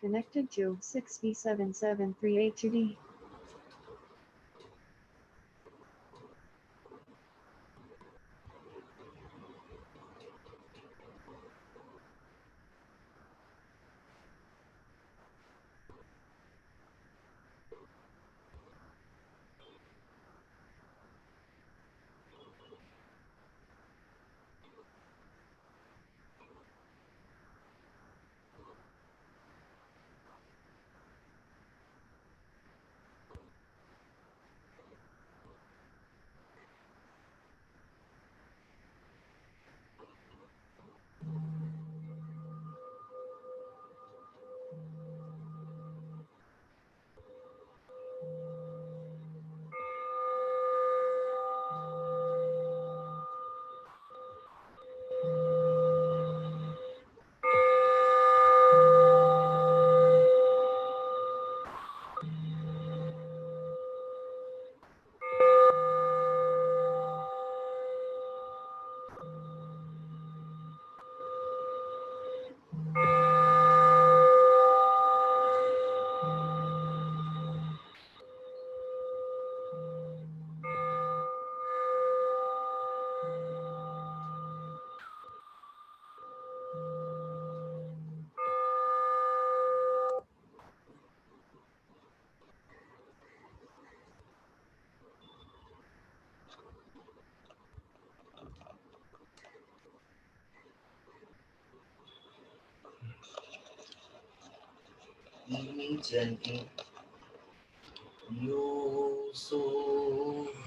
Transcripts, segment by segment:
Connected to 6V7738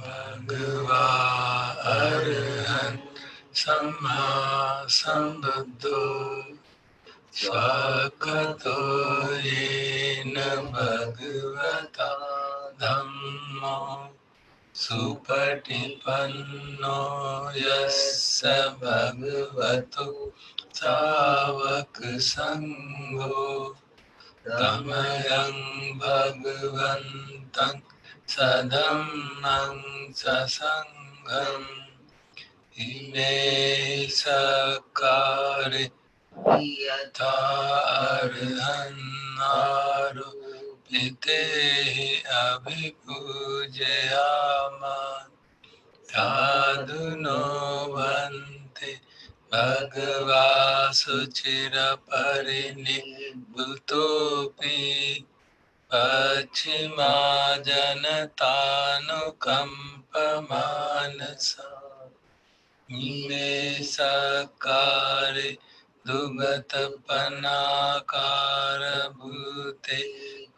Bhagava Arhan Samma Sambuddho Swakato Yena Bhagavata Dhammo Supatipanno Yassa Bhagavato Savaka Sangho Tamayang Bhagavantang Sadhammang Sasangham Ime Sakare Yata Arhanaru Pitehi Abhipujayama Sadhuno Bhante Bhagava Suchira Parinibhutopi Pachima Janatanukampa Ime Sakare Dugatapanakara Bhute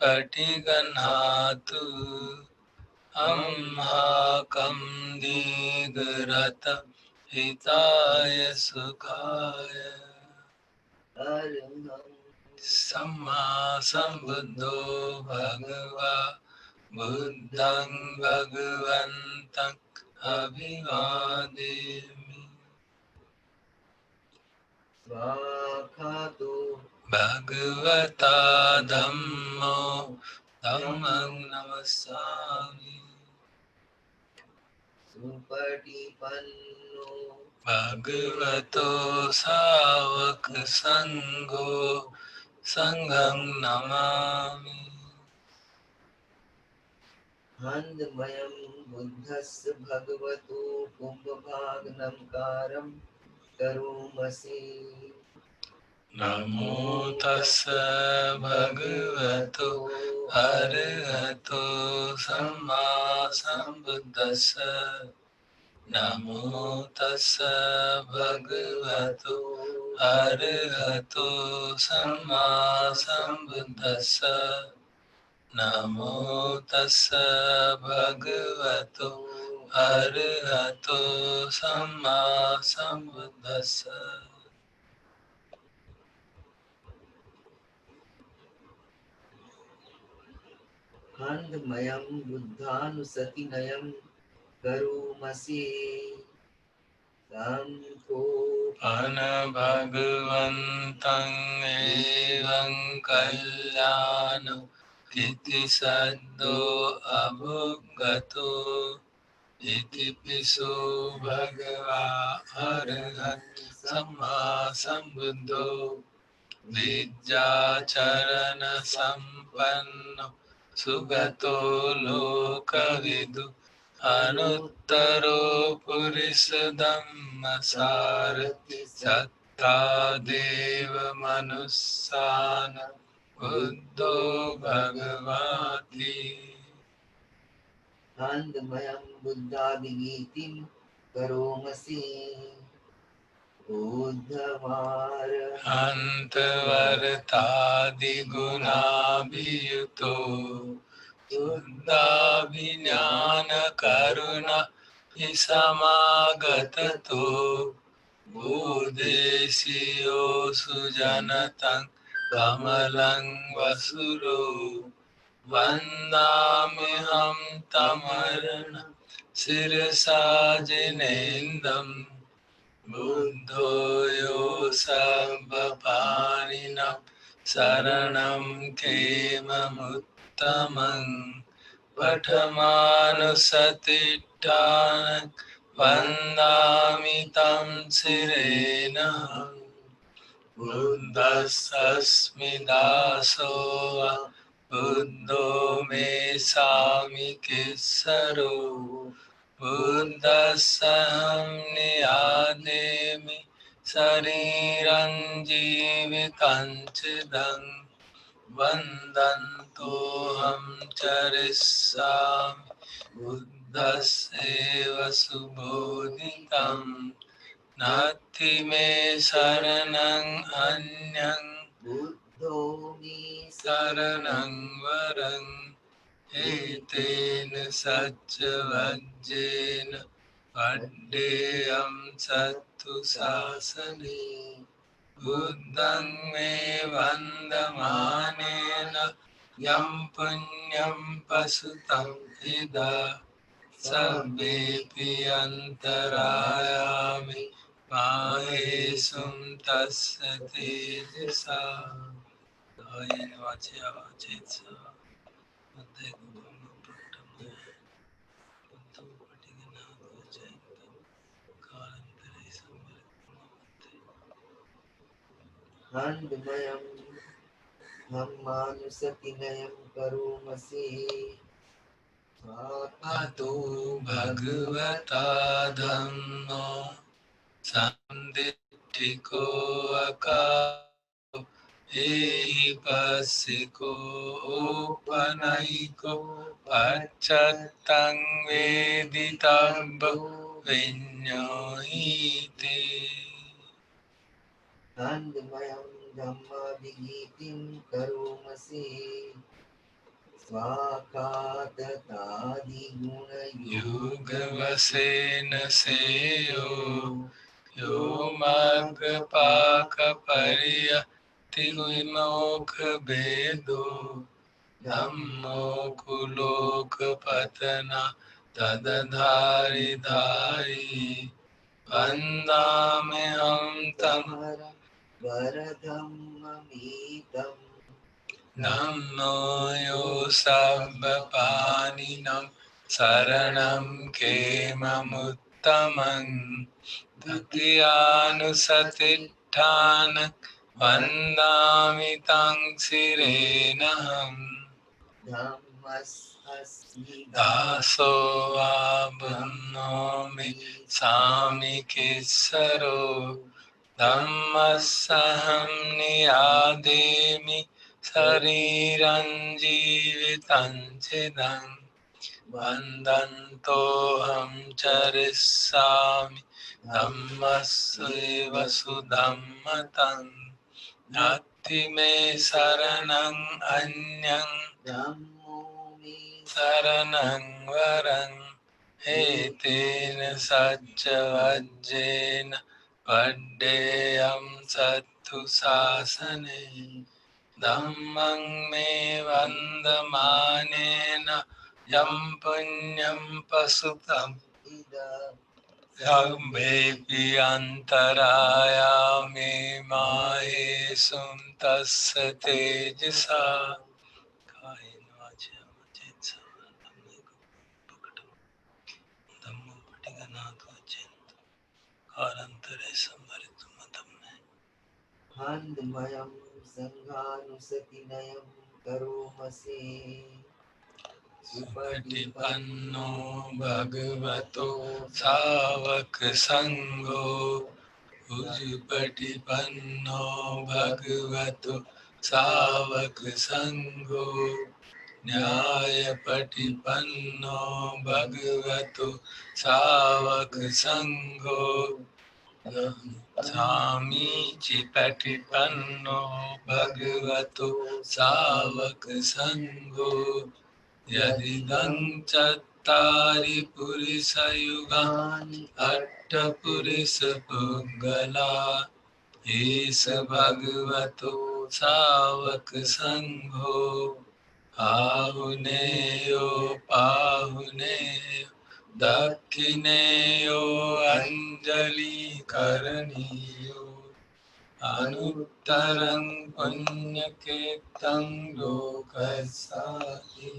Patiganhatu Amhakam Digarata Hitaya Sukhaya Samma Sambuddho Bhagava Buddhang Bhagavantang Abhivademi Bhagavata Dhammo Dhammang Namasami Bhagavato Savaka Sangho Sangham Namami. Handmayam buddhasya bhagavato kumbhabhagnamkaram karumasi. Namo tassa bhagavato arahato samma sambuddhassa. Namo tassa bhagavato arahato samma sambuddhassa. Namo tassa bhagavato arahato samma sambuddhassa. Handmayam buddhanusatinayam karumasi. Sanko Anabhagavantang evaṁ kalyāno iti saddho abhuggato iti piso bhagavā arahat samma sambuddho vidyācarana sampanno sugato lokavidu anuttaro purisa dhammasarati sattva deva manussana buddho bhagavati. Handmayam buddhadigitim karomasi. Uddhavara Antavartadi gunabhiyuto Suddhabhinyana karuna isamagatato Bodhesiyo sujanatang kamalang vasuro Vandamiham tamarana sirasa jinendam Buddho yo sabbhapaninam saranam khemamuttamam Pathamanusatitthana vandami tam sirena Buddhasasmi dasoa Buddho me sami kissaro Buddhasam niyademi sariram jivitanchidam Vandantoham charisami Buddhaseva subodhitam Nati me saranang anyang buddho mi saranang varang Etena satcha vajjena Paddeyam sattu sasane Buddhang me vandamanena Yam punyam pasutam ida Sabbepi antarayami Mahesum tasya tejasa Dayena vachya vachetsa Buddhe gopama prattamaya Buddham patiganato jayantam Kalantare samvaritamate Handmayam dhammanusatinayam karomasi. Ato bhagavata dhammo Samdittiko akaro Ehi passiko opanaiko Pacchattam veditabba Vinyohite Handmayam dhammadigitim karomasi. Swakatatadi guna Yugavasena seyo Yo magpaka pariya Tigvimokha bedo Dhammo kuloka patana Tadadhari dhari Vandameham tam varadhammamitam. Namo yo sabbhapaninam Saranam khemamuttamam Tatyanusatitthana वन्दामि तं शिरेणहम् धम्मस्मि दासो वा ब्रह्मोऽमि सामि किस्सरो धम्मस्सहं नियादेमि शरीरं जीवितं चिदं वन्दन्तोऽहं चरिष्यामि धम्मस्यैव सुधम्मतं नास्ति मे शरणं अन्यं ब्रह्मोऽमि शरणं वरं एतेन सच्च वड्डेयं सत्तु शासने धम्मं मे वन्दमानेन यं पुण्यं पशुतं यम्बेऽपि अन्तरायामे माहेशं तस्य तेजसा कायेन वाचा धम्मो पटिगनाथो चिन्त कालान्तरे संवरितुं मतं मे हान्दमयं सङ्घानुसतिनयं करोमसे सुपटिपन्नो भगवतो सावक संगो उजुपटिपन्नो भगवतो सावक संगो न्यायपटिपन्नो भगवतो सावक संगो स्वामीचि पटिपन्नो भगवतो सावक संगो यदिदं चत्तारि पुरुषयुगानि अट्टपुरुषपुङ्गला एष भगवतो सावक संघो आहुनेयो पाहुनेयो दक्षिणेयो अञ्जलिकरणीयो अनुत्तरं पुण्यकीर्तं लोकस्यापि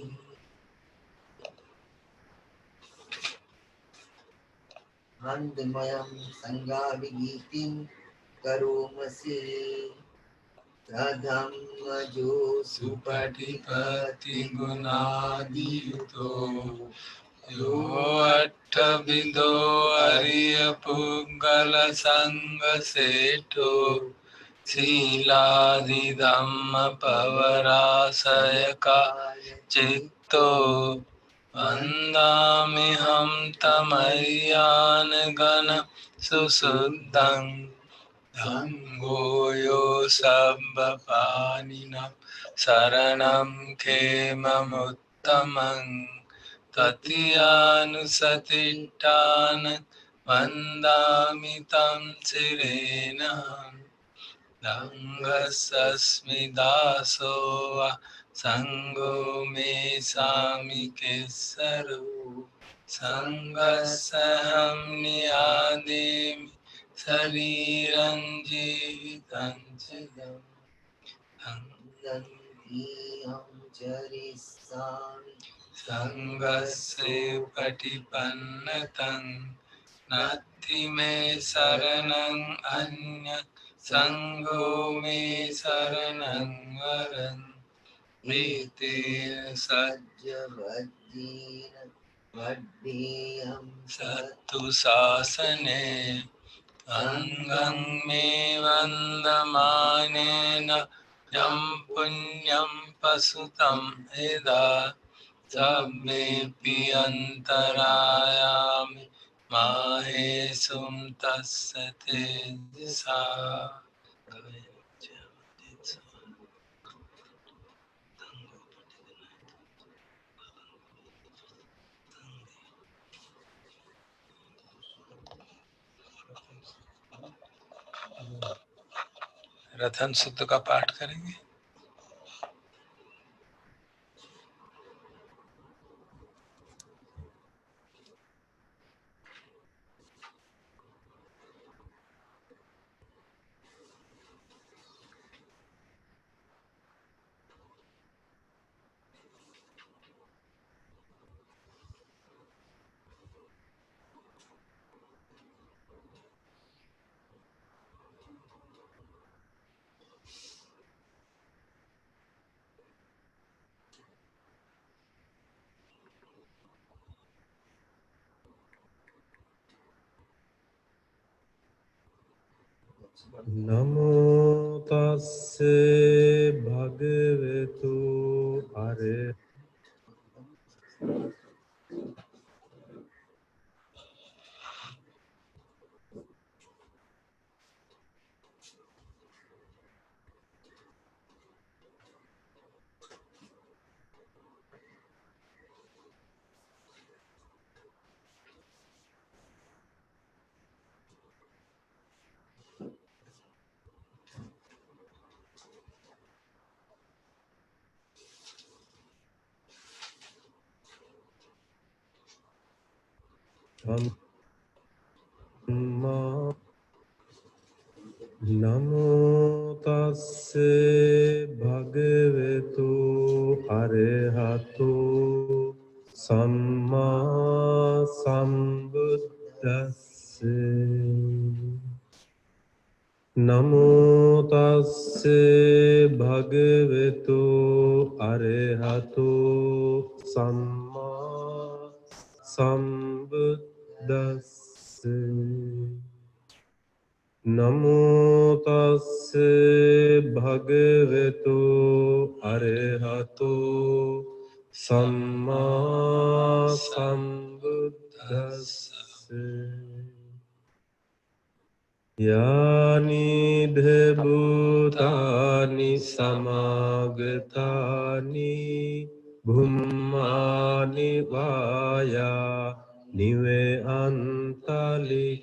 हान्दमयं सङ्गाभिगीतिं करोमसे सधम्मजो सुपटिपति गुणादियुतो यो अट्ठविदो अरियपुङ्गल संगसेठो शीलादिधम्म पवराशयका चित्तो वन्दाम्यहं तमय्यानगण सुशुद्धं धम्मो यो सर्वपाणिनं शरणं खेममुत्तमं ततीयानुसतिष्ठान् वन्दामि तं शिरेणहम् रङ्गस्मि दासो वा सङ्गो मे सामि केसरो सङ्गस्सहं नियादेमि शरीरं जीवितं चिदम् दन्तीयं चरिष्यामि सङ्गस्य पटिपन्नतं नास्ति मे शरणं अन्यत् संगो मे शरणं वरं प्रीतेन सज्जवज्जेन वड्डेयं सत्तु शासने अङ्गं मे वन्दमानेन यं पुण्यं पशुतं यदा समेऽपि अन्तरायामि माहेशं तस्य तेजसा रतन शुद्ध का पाठ करेंगे। නමෝ තස්ස භගවතු අරහතෝ සම්මා නමෝ තස්ස භගවතු අරහතෝ සම්මා සම්බුද්දස්ස නමෝ තස්ස භගවතු අරහතෝ සම්මා සම්බුද්දස්ස නමෝ තස්ස භගවතු අරහතෝ සම්මා සම්බුද්දස්ස යානිධ භූතානි සමාගතානි භුම්මානි වායා නිවේ අන්තලික්ඛේ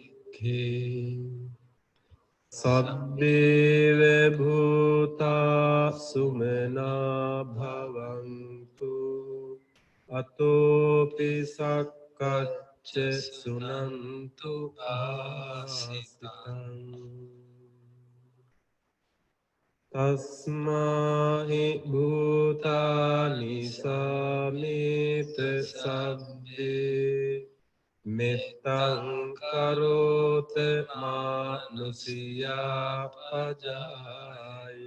සබ්බේව භූතා සුමනා භවන්තු අතෝපි සක්කච්ඡ සුනන්තු ආසිතං තස්මාහි භූතානි සමේත සබ්බේ මෙත්තං කරෝත මානුසියා පජාය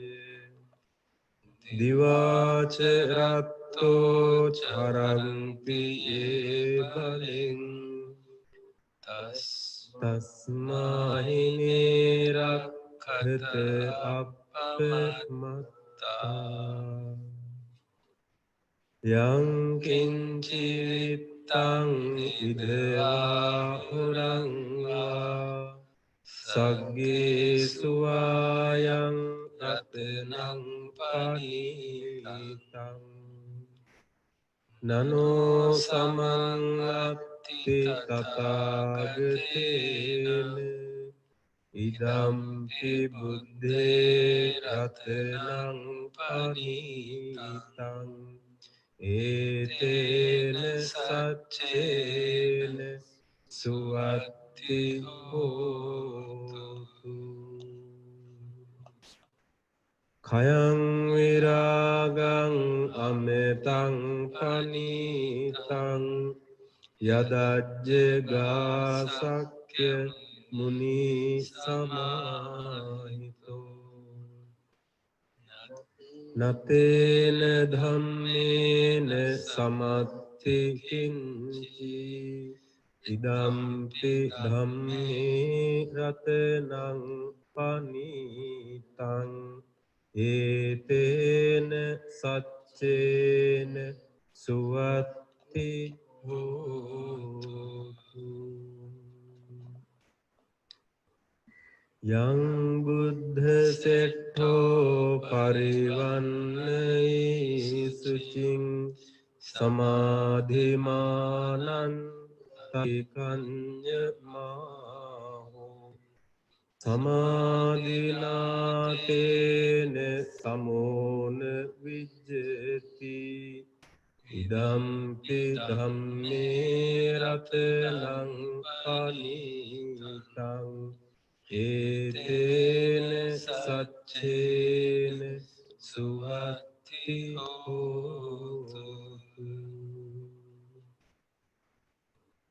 දිවාච රත්තෝ චරන්ති ඒ බලින් තස්මාහි නේරක්ඛත අප්පමත්තා යං කිංචිත්තං ඉදවා උරංවා සග්ගේ සුවායං රතනං පනීතං නනෝ සමංගත්ති තථාගතේන ඉදම්පි බුද්ධේ රතනං පනීතං ඒතේන සච්චේන සුවත්ති හෝතු khයං විරාගං අමෙතං පනීතං යදජ්ජ ගාසක්්‍ය මුනි සමාහිතෝ නතේන ධම්මේන සමත්ති කිංචි ඉදම්පි ධම්මේ රතනං පනීතං ඒතේන සච්චේන සුවත්ති හෝතු යං බුද්ධ සෙට්ඨෝ පරිවන්නයි සුචින් සමාධිමානං තයිකඤ්ඤමාහෝ සමාධිනාතේන සමෝන විජ්ජති ඉදම්පි ධම්මේ රතනං පනීතං ඒතේන සච්චේන සුවත්ති හෝතු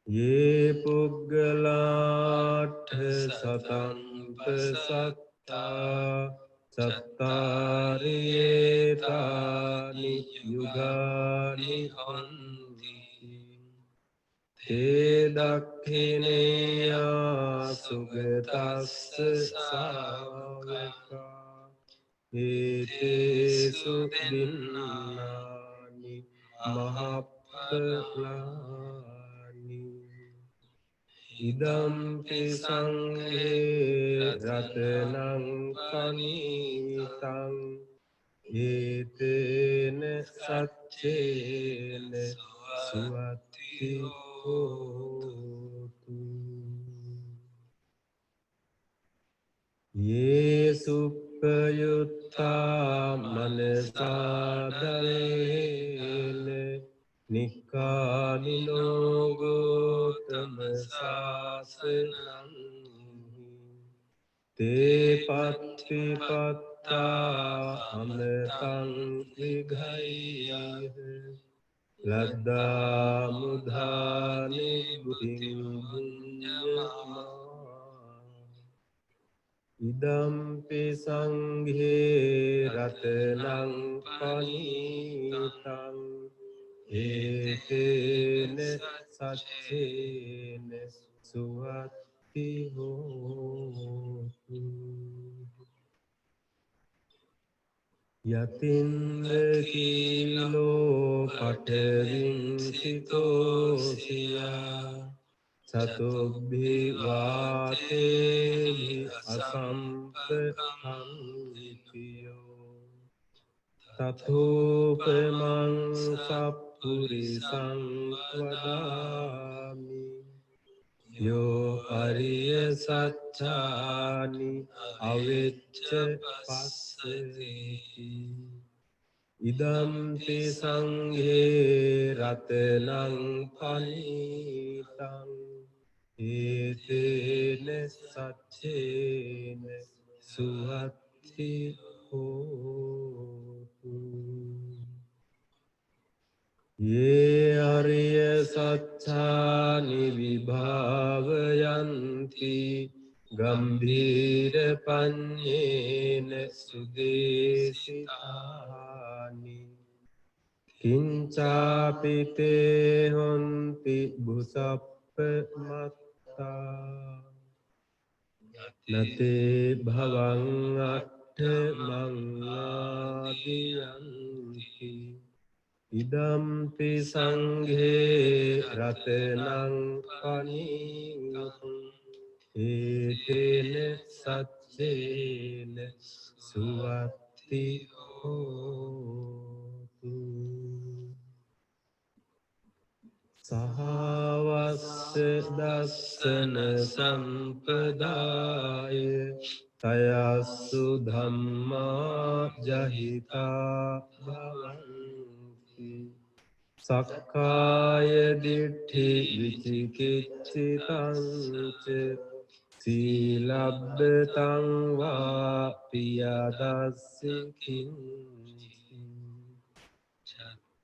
යේ පුග්ගලාඨ සතං පසත්තා චත්තාරේතානි යුගානි හොන්ති තේ දක්ඛිනේයා සුගතස්ස සාවකා ඒතේසු දින්නානි මහප්පලානි ඉදම්පි සංඝේ රතනං පනීතං ඒතේන සච්චේන සුවත්ති හෝතු යේසුප්පයුත්තා මනසාදලේන නික්කාමිනෝ ගෝතම සාසනං තේ පත්තිපත්තා අමතං විගහයියහ ලද්දා මුධානි බුද්ධින් බුඤ්ජමානා ඉදම්පි සංඝේ රතනං පනීතං ඒතේන සච්චේන සුවත්ති හෝතු යතින්ද කීලෝ පඨවින් සිතෝසියා සතුබ්බි වාතේහි අසම්පකම්පියෝ තතෝපමං සප්පුරිසං වදාමි යෝ අරිය සච්චානි අවෙච්ච පස්සති ඉදම්පි සංඝේ රතනං පනීතං ඒතේන සච්චේන සුවත්ති හෝතු යේ අරිය සච්චානි විභාවයන්ති ගම්භීර පඤ්ඤේන සුදේශිතානි කිංචාපිතේ හොන්ති බුසප්ප මත්තා නතේ භවං අට්ඨ මංආදියන්ති ඉදම්පි සංඝේ රතනං පනීතං ඒතේන සච්චේන සුවත්ති හෝතු සහවස්ස දස්සන සම්පදාය තයස්සු ධම්මා ජහිතා භවන්ති සක්කාය දිට්ඨි විචිකිච්ඡිතං ච සීලබ්බතං වා පියදස්සිකින්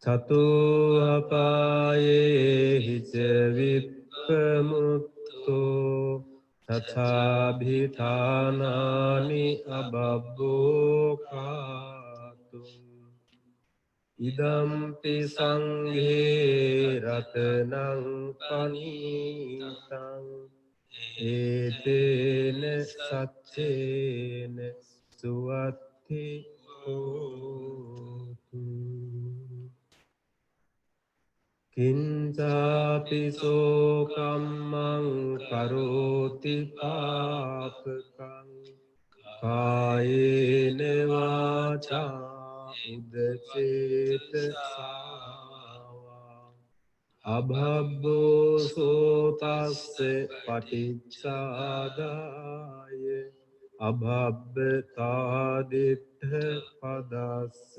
චතෝ අපායේ හිච විප්පමුත්තෝ තථාභිතානානි අබබ්බෝකාතුං ඉදම්පි සංඝේ රතනං පනීතං ඒතේන සච්චේන සුවත්ති හෝතු කිංචාපිසෝ කම්මං කරෝති පාපකං කායේන වාචා උදචේතසාවා අභබ්බෝ සෝතස්ස පටිච්චාදාය අභබ්බතාදිට්ඨ පදස්ස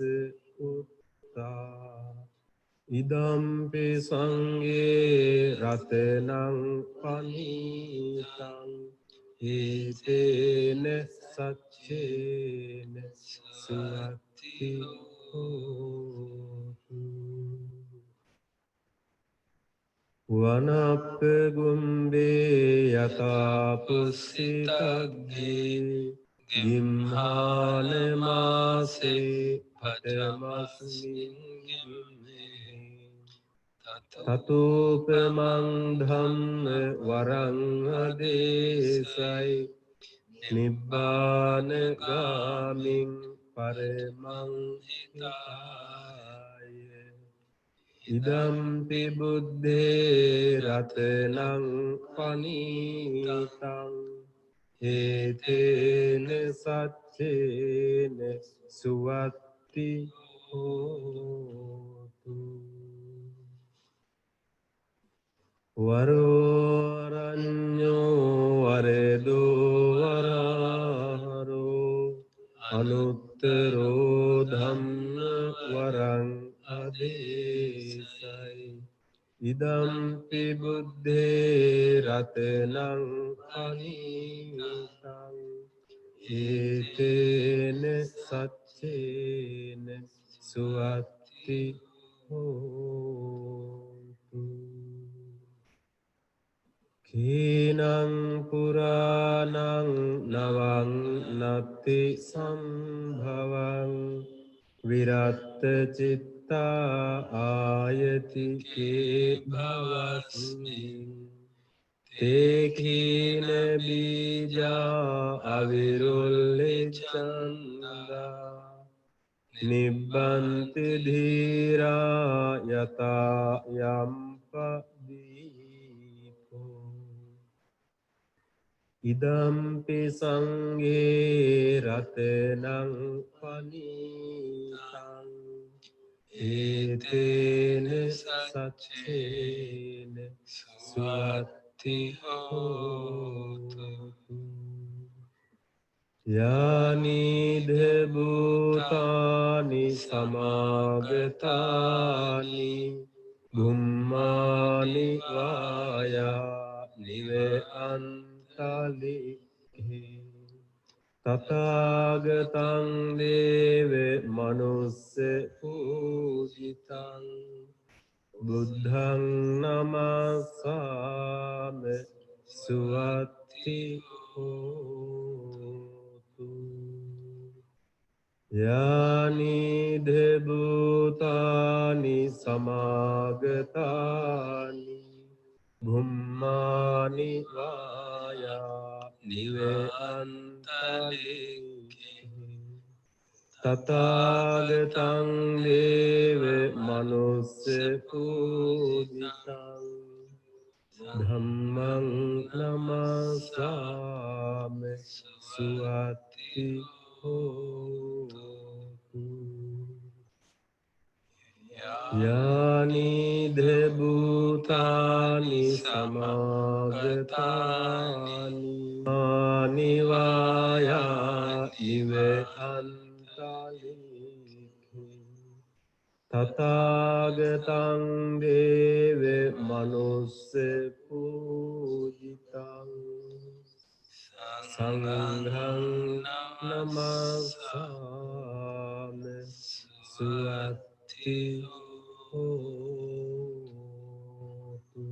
උත්තා ඉදම්පි සංඝේ රතනං පනීතං ඒතේන සච්චේන සුවත්ති හෝතු වනප්ප ගුම්බේ යතා පුස්සිතග්ගේ ගිම්හාන මාසේ පඨමස්මින් ගිම්මේ තතූපමං ධම්ම වරං අදේසයි නිබ්බාන ගාමින් පරමං හිතාය ඉදම්පි බුද්ධේ රතනං පනීතං ඒතේන සච්චේන සුවත්ති හෝතු වරෝරඤ්ඤෝ වරදෝ වරහරෝ අනුත්තරෝ ධම්ම වරං අදේසයි ඉදම්පි බුද්ධේ රතනං අනීතං ඒතේන සච්චේන සුවත්ති හෝතු කීනං පුරාණං නවං නත්ති සම්භවං විරත්ත චිත්තා ආයති කේ භවස්මින් තේකීන බීජා අවිරුල්ලිච්ඡන්දා නිබ්බන්ති ධීරා යතා යම්පදීපෝ ඉදම්පි සංඝේ රතනං පනීතං ඒතේන සච්චේන සුවත්ති හෝතු යානිධ භූතානි සමාගතානි බුම්මානි වායා නිව අන්තලික්ඛි තථාගතං දේව මනුස්ස පූජිතං බුද්ධං නමස්සාම සුවත්ති හෝතු යානිධ භූතානි සමාගතානි බුම්මානි වායා නිව අන්තලික්ඛි තථාගතං දේව මනුස්ස පූජිතං ධම්මං නමස්සාම සුවත්ති හෝතු යානිධ භූතානි සමාගතානි මානිවායා ඉව අන්තලික්ඛි තථාගතං දේව මනුස්ස පූජිතං සංඝං නමස්සාම සුවත්ති හෝතු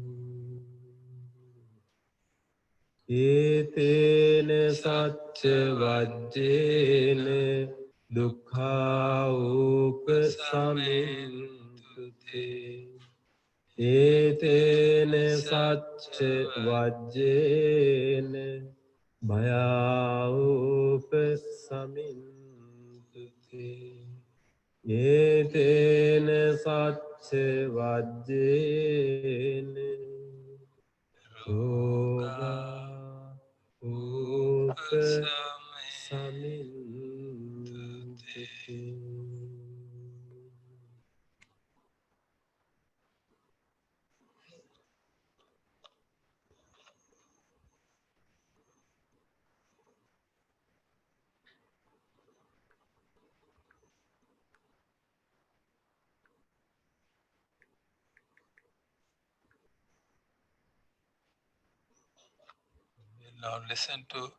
ඒතේන සච්ච වජ්ජේන දුක්ඛාඋප සමින්තුතේ ඒතේන සච්ච වජ්ජේන භයාඋප සමින්තුතේ ඒතේන සච්ච වජ්ජේන රෝගා උපසමින්තුතේ Now listen to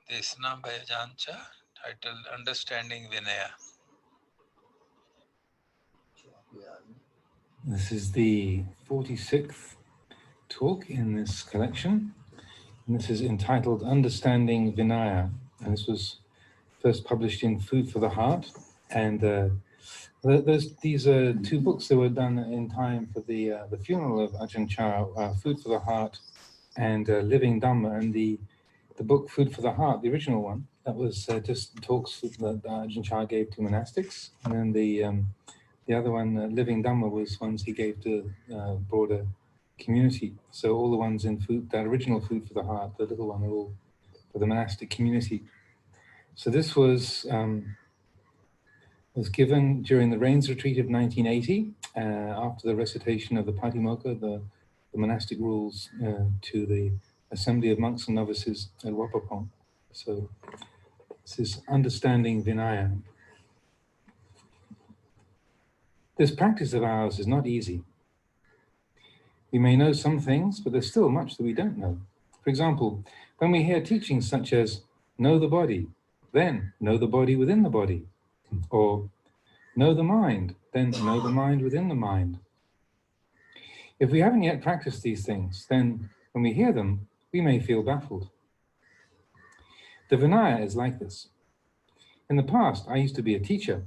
Desna by Jancha titled Understanding Vinaya. This is the 46th talk in this collection, and this is entitled Understanding Vinaya, and this was first published in Food for the Heart, and These are two books that were done in time for the funeral of Ajahn Chah, Food for the Heart and Living Dhamma. And the book Food for the Heart, the original one, that was just talks that Ajahn Chah gave to monastics. And then the other one, Living Dhamma, was ones he gave to broader community. So all the ones in that original Food for the Heart, the little one, are all for the monastic community. So this was given during the Rains Retreat of 1980, after the recitation of the Patimokkha, the monastic rules, to the Assembly of Monks and Novices at Wat Pah Pong. So this is understanding Vinaya. This practice of ours is not easy. We may know some things, but there's still much that we don't know. For example, when we hear teachings such as, know the body, then know the body within the body, or know the mind, then know the mind within the mind. If we haven't yet practiced these things, then when we hear them, we may feel baffled. The Vinaya is like this. In the past, I used to be a teacher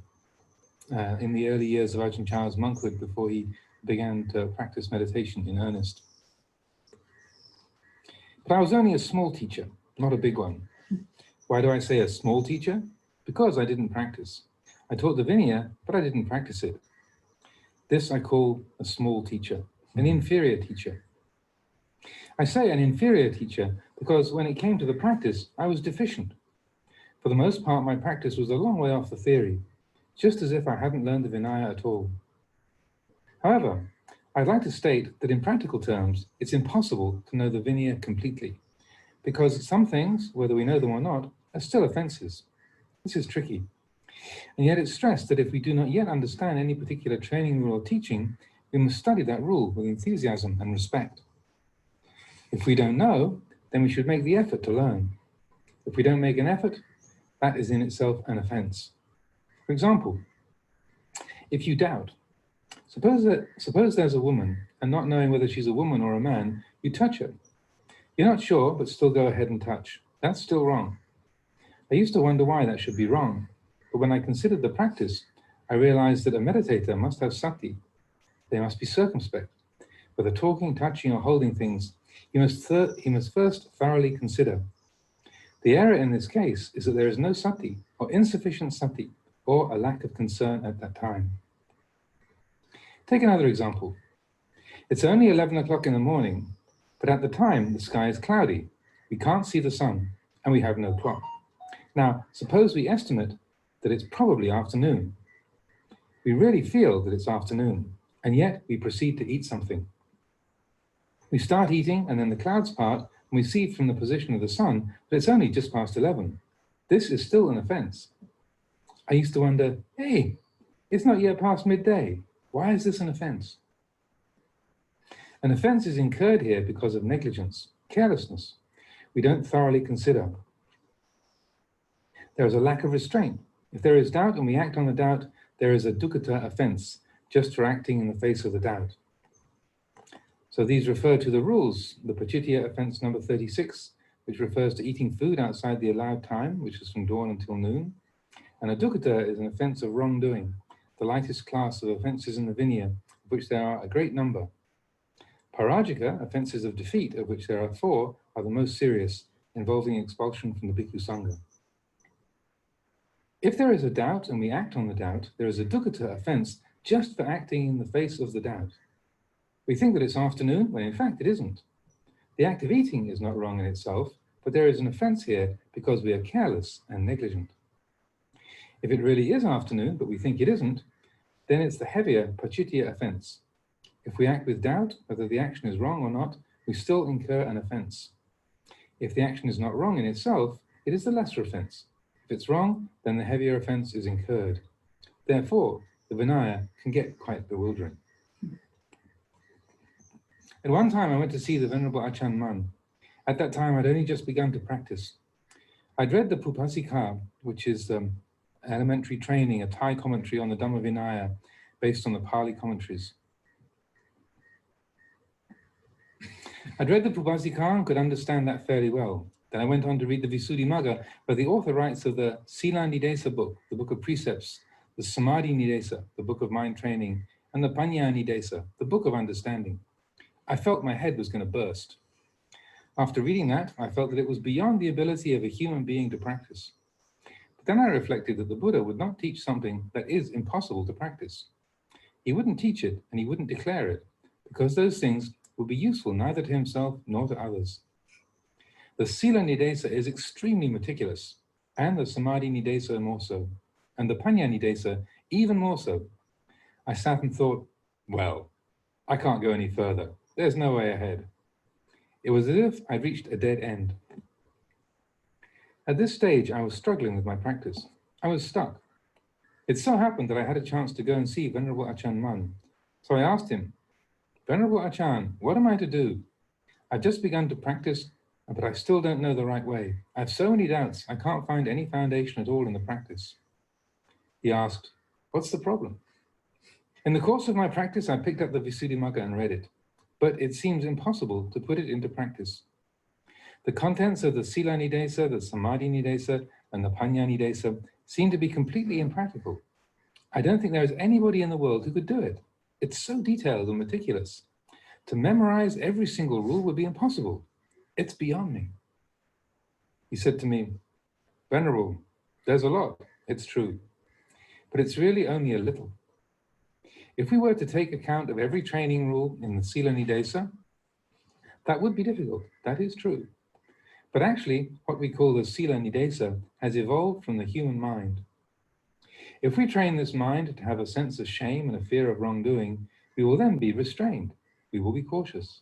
in the early years of Ajahn Chah's monkhood before he began to practice meditation in earnest. But I was only a small teacher, not a big one. Why do I say a small teacher? Because I didn't practice. I taught the Vinaya, but I didn't practice it. This I call a small teacher, an inferior teacher. I say an inferior teacher because when it came to the practice, I was deficient. For the most part, my practice was a long way off the theory, just as if I hadn't learned the Vinaya at all. However, I'd like to state that in practical terms, it's impossible to know the Vinaya completely, because some things, whether we know them or not, are still offenses. This is tricky. And yet it's stressed that if we do not yet understand any particular training rule or teaching, we must study that rule with enthusiasm and respect. If we don't know, then we should make the effort to learn. If we don't make an effort, that is in itself an offense. For example, if you doubt, suppose there's a woman, and not knowing whether she's a woman or a man, you touch her. You're not sure, but still go ahead and touch. That's still wrong. I used to wonder why that should be wrong, but when I considered the practice, I realized that a meditator must have sati. They must be circumspect. Whether talking, touching, or holding things, he must first thoroughly consider. The error in this case is that there is no sati, or insufficient sati, or a lack of concern at that time. Take another example. It's only 11 o'clock in the morning, but at the time the sky is cloudy. We can't see the sun, and we have no clock. Now, suppose we estimate that it's probably afternoon. We really feel that it's afternoon, and yet we proceed to eat something. We start eating, and then the clouds part, and we see from the position of the sun that it's only just past 11. This is still an offense. I used to wonder, hey, it's not yet past midday. Why is this an offense? An offense is incurred here because of negligence, carelessness. We don't thoroughly consider. There is a lack of restraint. If there is doubt and we act on the doubt, there is a dukkata offense, just for acting in the face of the doubt. So these refer to the rules, the Pachittiya offense number 36, which refers to eating food outside the allowed time, which is from dawn until noon. And a dukkata is an offense of wrongdoing, the lightest class of offenses in the Vinaya, of which there are a great number. Parajika, offenses of defeat, of which there are 4, are the most serious, involving expulsion from the Bhikkhu Sangha. If there is a doubt and we act on the doubt, there is a dukkata offense just for acting in the face of the doubt. We think that it's afternoon, when in fact it isn't. The act of eating is not wrong in itself, but there is an offense here because we are careless and negligent. If it really is afternoon, but we think it isn't, then it's the heavier Pachittiya offense. If we act with doubt, whether the action is wrong or not, we still incur an offense. If the action is not wrong in itself, it is the lesser offense. If it's wrong, then the heavier offense is incurred. Therefore, the Vinaya can get quite bewildering. At one time, I went to see the Venerable Achan Mun. At that time, I'd only just begun to practice. I'd read the Pupasika, which is elementary training, a Thai commentary on the Dhamma Vinaya, based on the Pali commentaries. I'd read the Pupasika and could understand that fairly well. Then I went on to read the Visuddhimagga, where the author writes of the Sila Nidesa book, the book of precepts, the Samadhi Nidesa, the book of mind training, and the Panya Nidesa, the book of understanding. I felt my head was going to burst. After reading that, I felt that it was beyond the ability of a human being to practice. But then I reflected that the Buddha would not teach something that is impossible to practice. He wouldn't teach it and he wouldn't declare it, because those things would be useful neither to himself nor to others. The Sila Nidesa is extremely meticulous, and the Samadhi Nidesa more so, and the Panya Nidesa even more so. I sat and thought, well, I can't go any further. There's no way ahead. It was as if I'd reached a dead end. At this stage, I was struggling with my practice. I was stuck. It so happened that I had a chance to go and see Venerable Achan Mun. So I asked him, Venerable Achan, what am I to do? I've just begun to practice, but I still don't know the right way. I have so many doubts, I can't find any foundation at all in the practice. He asked, what's the problem? In the course of my practice, I picked up the Visuddhimagga and read it, but it seems impossible to put it into practice. The contents of the Sila Nidesa, the Samadhi Nidesa, and the Panya Nidesa seem to be completely impractical. I don't think there is anybody in the world who could do it. It's so detailed and meticulous. To memorize every single rule would be impossible. It's beyond me. He said to me, Venerable, there's a lot, it's true, but it's really only a little. If we were to take account of every training rule in the Sila Nidesa, that would be difficult, that is true. But actually, what we call the Sila Nidesa has evolved from the human mind. If we train this mind to have a sense of shame and a fear of wrongdoing, we will then be restrained. We will be cautious.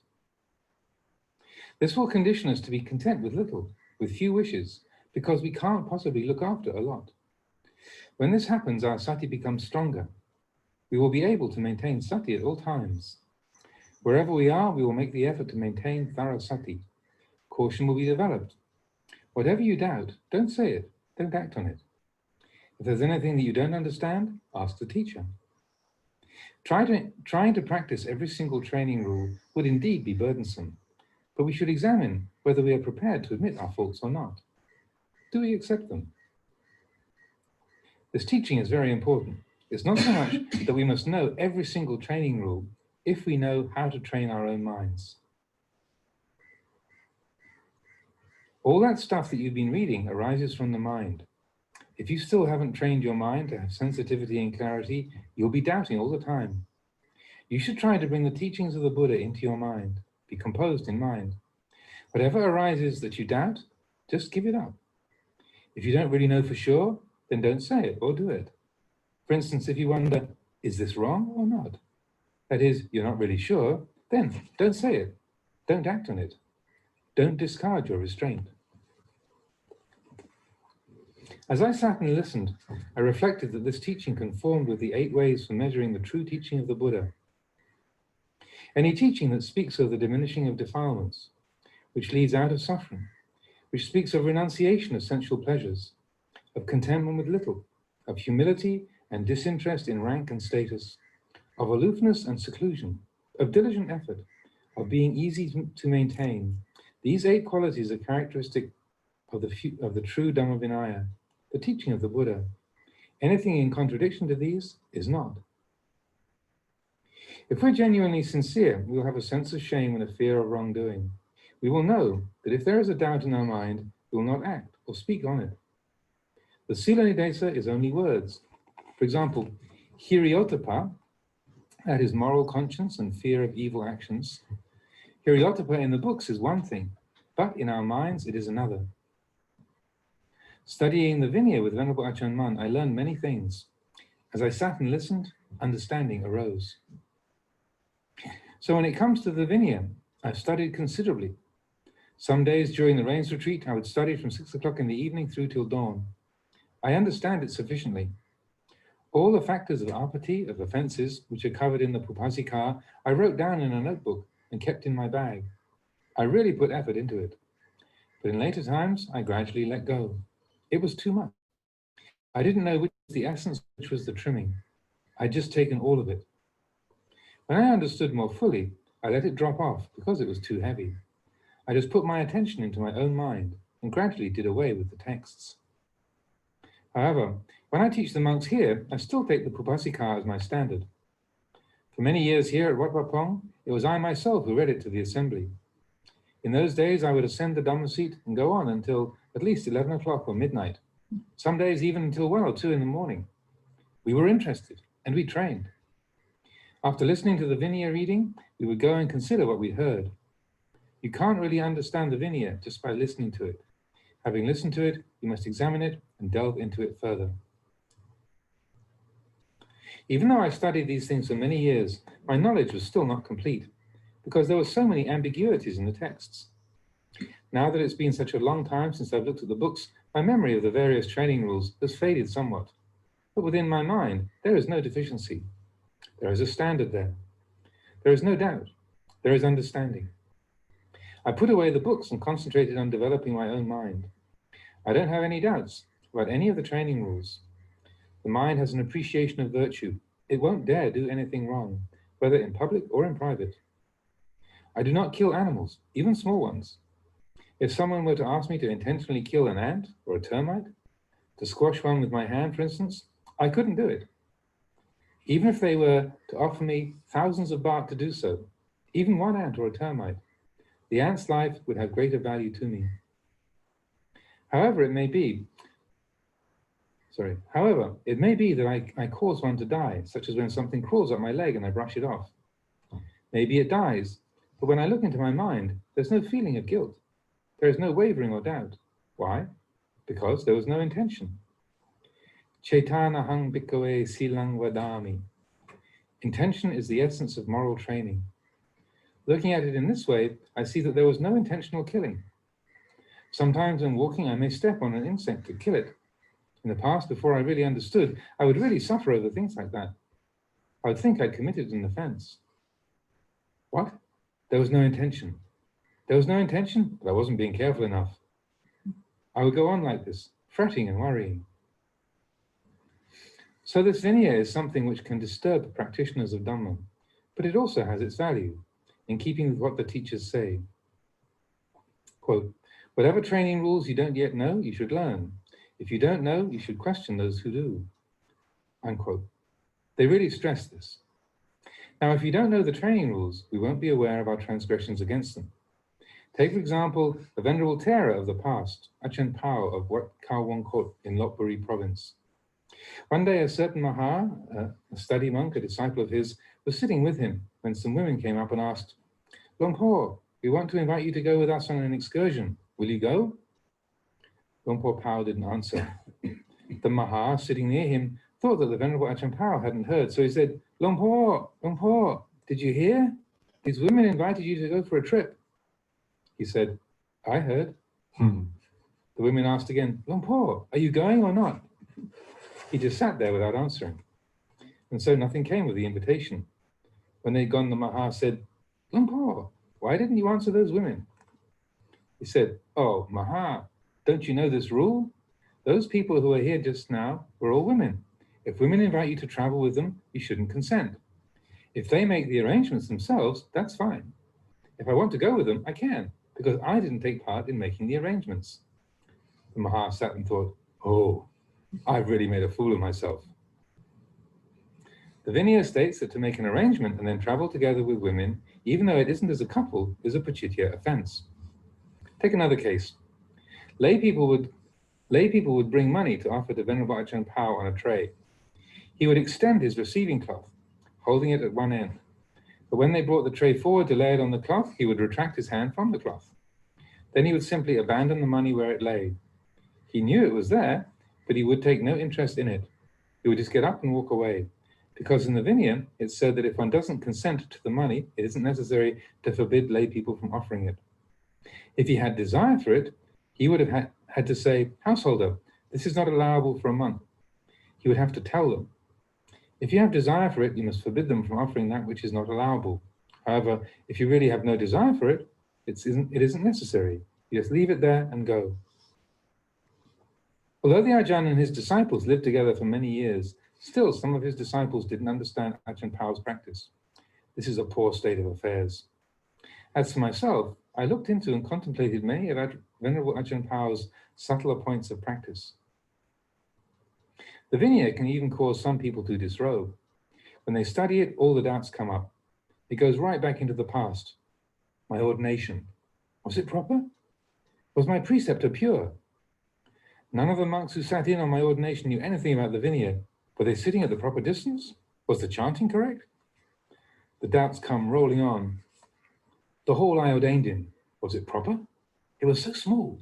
This will condition us to be content with little, with few wishes, because we can't possibly look after a lot. When this happens, our sati becomes stronger. We will be able to maintain sati at all times. Wherever we are, we will make the effort to maintain thorough sati. Caution will be developed. Whatever you doubt, don't say it, don't act on it. If there's anything that you don't understand, ask the teacher. Trying to practice every single training rule would indeed be burdensome, but we should examine whether we are prepared to admit our faults or not. Do we accept them? This teaching is very important. It's not so much that we must know every single training rule if we know how to train our own minds. All that stuff that you've been reading arises from the mind. If you still haven't trained your mind to have sensitivity and clarity, you'll be doubting all the time. You should try to bring the teachings of the Buddha into your mind, be composed in mind. Whatever arises that you doubt, just give it up. If you don't really know for sure, then don't say it or do it. For instance, if you wonder, is this wrong or not? That is, you're not really sure, then don't say it. Don't act on it. Don't discard your restraint. As I sat and listened, I reflected that this teaching conformed with the 8 ways for measuring the true teaching of the Buddha. Any teaching that speaks of the diminishing of defilements, which leads out of suffering, which speaks of renunciation of sensual pleasures, of contentment with little, of humility and disinterest in rank and status, of aloofness and seclusion, of diligent effort, of being easy to maintain. These 8 qualities are characteristic of the true Dhamma Vinaya, the teaching of the Buddha. Anything in contradiction to these is not. If we're genuinely sincere, we will have a sense of shame and a fear of wrongdoing. We will know that if there is a doubt in our mind, we will not act or speak on it. The Sila Nidesa is only words. For example, Hiriotapa, that is moral conscience and fear of evil actions. Hiriotapa in the books is one thing, but in our minds it is another. Studying the Vinaya with Venerable Achan Mun, I learned many things. As I sat and listened, understanding arose. So when it comes to the Vinaya, I've studied considerably. Some days during the rains retreat, I would study from 6 o'clock in the evening through till dawn. I understand it sufficiently. All the factors of apathy, of offenses, which are covered in the Pupasika, I wrote down in a notebook and kept in my bag. I really put effort into it. But in later times, I gradually let go. It was too much. I didn't know which was the essence, which was the trimming. I'd just taken all of it. When I understood more fully, I let it drop off because it was too heavy. I just put my attention into my own mind and gradually did away with the texts. However, when I teach the monks here, I still take the Pupasika as my standard. For many years here at Wat Pah Pong, it was I myself who read it to the assembly. In those days, I would ascend the Dhamma seat and go on until at least 11 o'clock or midnight, some days even until 1 or 2 in the morning. We were interested and we trained. After listening to the Vinaya reading, we would go and consider what we heard. You can't really understand the Vinaya just by listening to it. Having listened to it, you must examine it and delve into it further. Even though I studied these things for many years, my knowledge was still not complete, because there were so many ambiguities in the texts. Now that it's been such a long time since I've looked at the books, my memory of the various training rules has faded somewhat. But within my mind, there is no deficiency. There is a standard there. There is no doubt. There is understanding. I put away the books and concentrated on developing my own mind. I don't have any doubts about any of the training rules. The mind has an appreciation of virtue. It won't dare do anything wrong, whether in public or in private. I do not kill animals, even small ones. If someone were to ask me to intentionally kill an ant or a termite, to squash one with my hand, for instance, I couldn't do it. Even if they were to offer me thousands of baht to do so, even one ant or a termite, the ant's life would have greater value to me. However, it may be that I cause one to die, such as when something crawls up my leg and I brush it off. Maybe it dies, but when I look into my mind, there's no feeling of guilt. There is no wavering or doubt. Why? Because there was no intention. Caitanahang bhikkhave silang vadami. Intention is the essence of moral training. Looking at it in this way, I see that there was no intentional killing. Sometimes when walking, I may step on an insect to kill it. In the past, before I really understood, I would really suffer over things like that. I would think I'd committed an offense. What? There was no intention. There was no intention, but I wasn't being careful enough. I would go on like this, fretting and worrying. So this Vinaya is something which can disturb the practitioners of Dhamma, but it also has its value, in keeping with what the teachers say. Quote, whatever training rules you don't yet know, you should learn. If you don't know, you should question those who do. Unquote. They really stress this. Now, if you don't know the training rules, we won't be aware of our transgressions against them. Take, for example, the Venerable Thera of the past, Ajahn Pao of Wat Khao Wong Kot in Lopburi province. One day, a certain Maha, a study monk, a disciple of his, was sitting with him when some women came up and asked, Luang Por, we want to invite you to go with us on an excursion. Will you go? Luang Por Pao didn't answer. The Maha, sitting near him, thought that the Venerable Ajahn Pao hadn't heard, so he said, Luang Por, did you hear? These women invited you to go for a trip. He said, I heard. The women asked again, Luang Por, are you going or not? He just sat there without answering. And so nothing came of the invitation. When they'd gone, the Maha said, Luang Por, why didn't you answer those women? He said, oh, Maha, don't you know this rule? Those people who are here just now were all women. If women invite you to travel with them, you shouldn't consent. If they make the arrangements themselves, that's fine. If I want to go with them, I can, because I didn't take part in making the arrangements. The Maha sat and thought, oh, I've really made a fool of myself. The Vinaya states that to make an arrangement and then travel together with women, even though it isn't as a couple, is a pachitya offense. Take another case. Lay people would bring money to offer to Venerable Ajahn Pao on a tray. He would extend his receiving cloth, holding it at one end. But when they brought the tray forward to lay it on the cloth, he would retract his hand from the cloth. Then he would simply abandon the money where it lay. He knew it was there, but he would take no interest in it. He would just get up and walk away. Because in the Vinaya, it's said that if one doesn't consent to the money, it isn't necessary to forbid lay people from offering it. If he had desire for it, he would have had to say, householder, this is not allowable for a month. He would have to tell them. If you have desire for it, you must forbid them from offering that which is not allowable. However, if you really have no desire for it, it isn't necessary. You just leave it there and go. Although the Ajahn and his disciples lived together for many years, still some of his disciples didn't understand Ajahn Pao's practice. This is a poor state of affairs. As for myself, I looked into and contemplated many of Venerable Ajahn Pao's subtler points of practice. The Vinaya can even cause some people to disrobe. When they study it, all the doubts come up. It goes right back into the past. My ordination, was it proper? Was my preceptor pure? None of the monks who sat in on my ordination knew anything about the Vinaya. Were they sitting at the proper distance? Was the chanting correct? The doubts come rolling on. The hall I ordained in, was it proper? It was so small.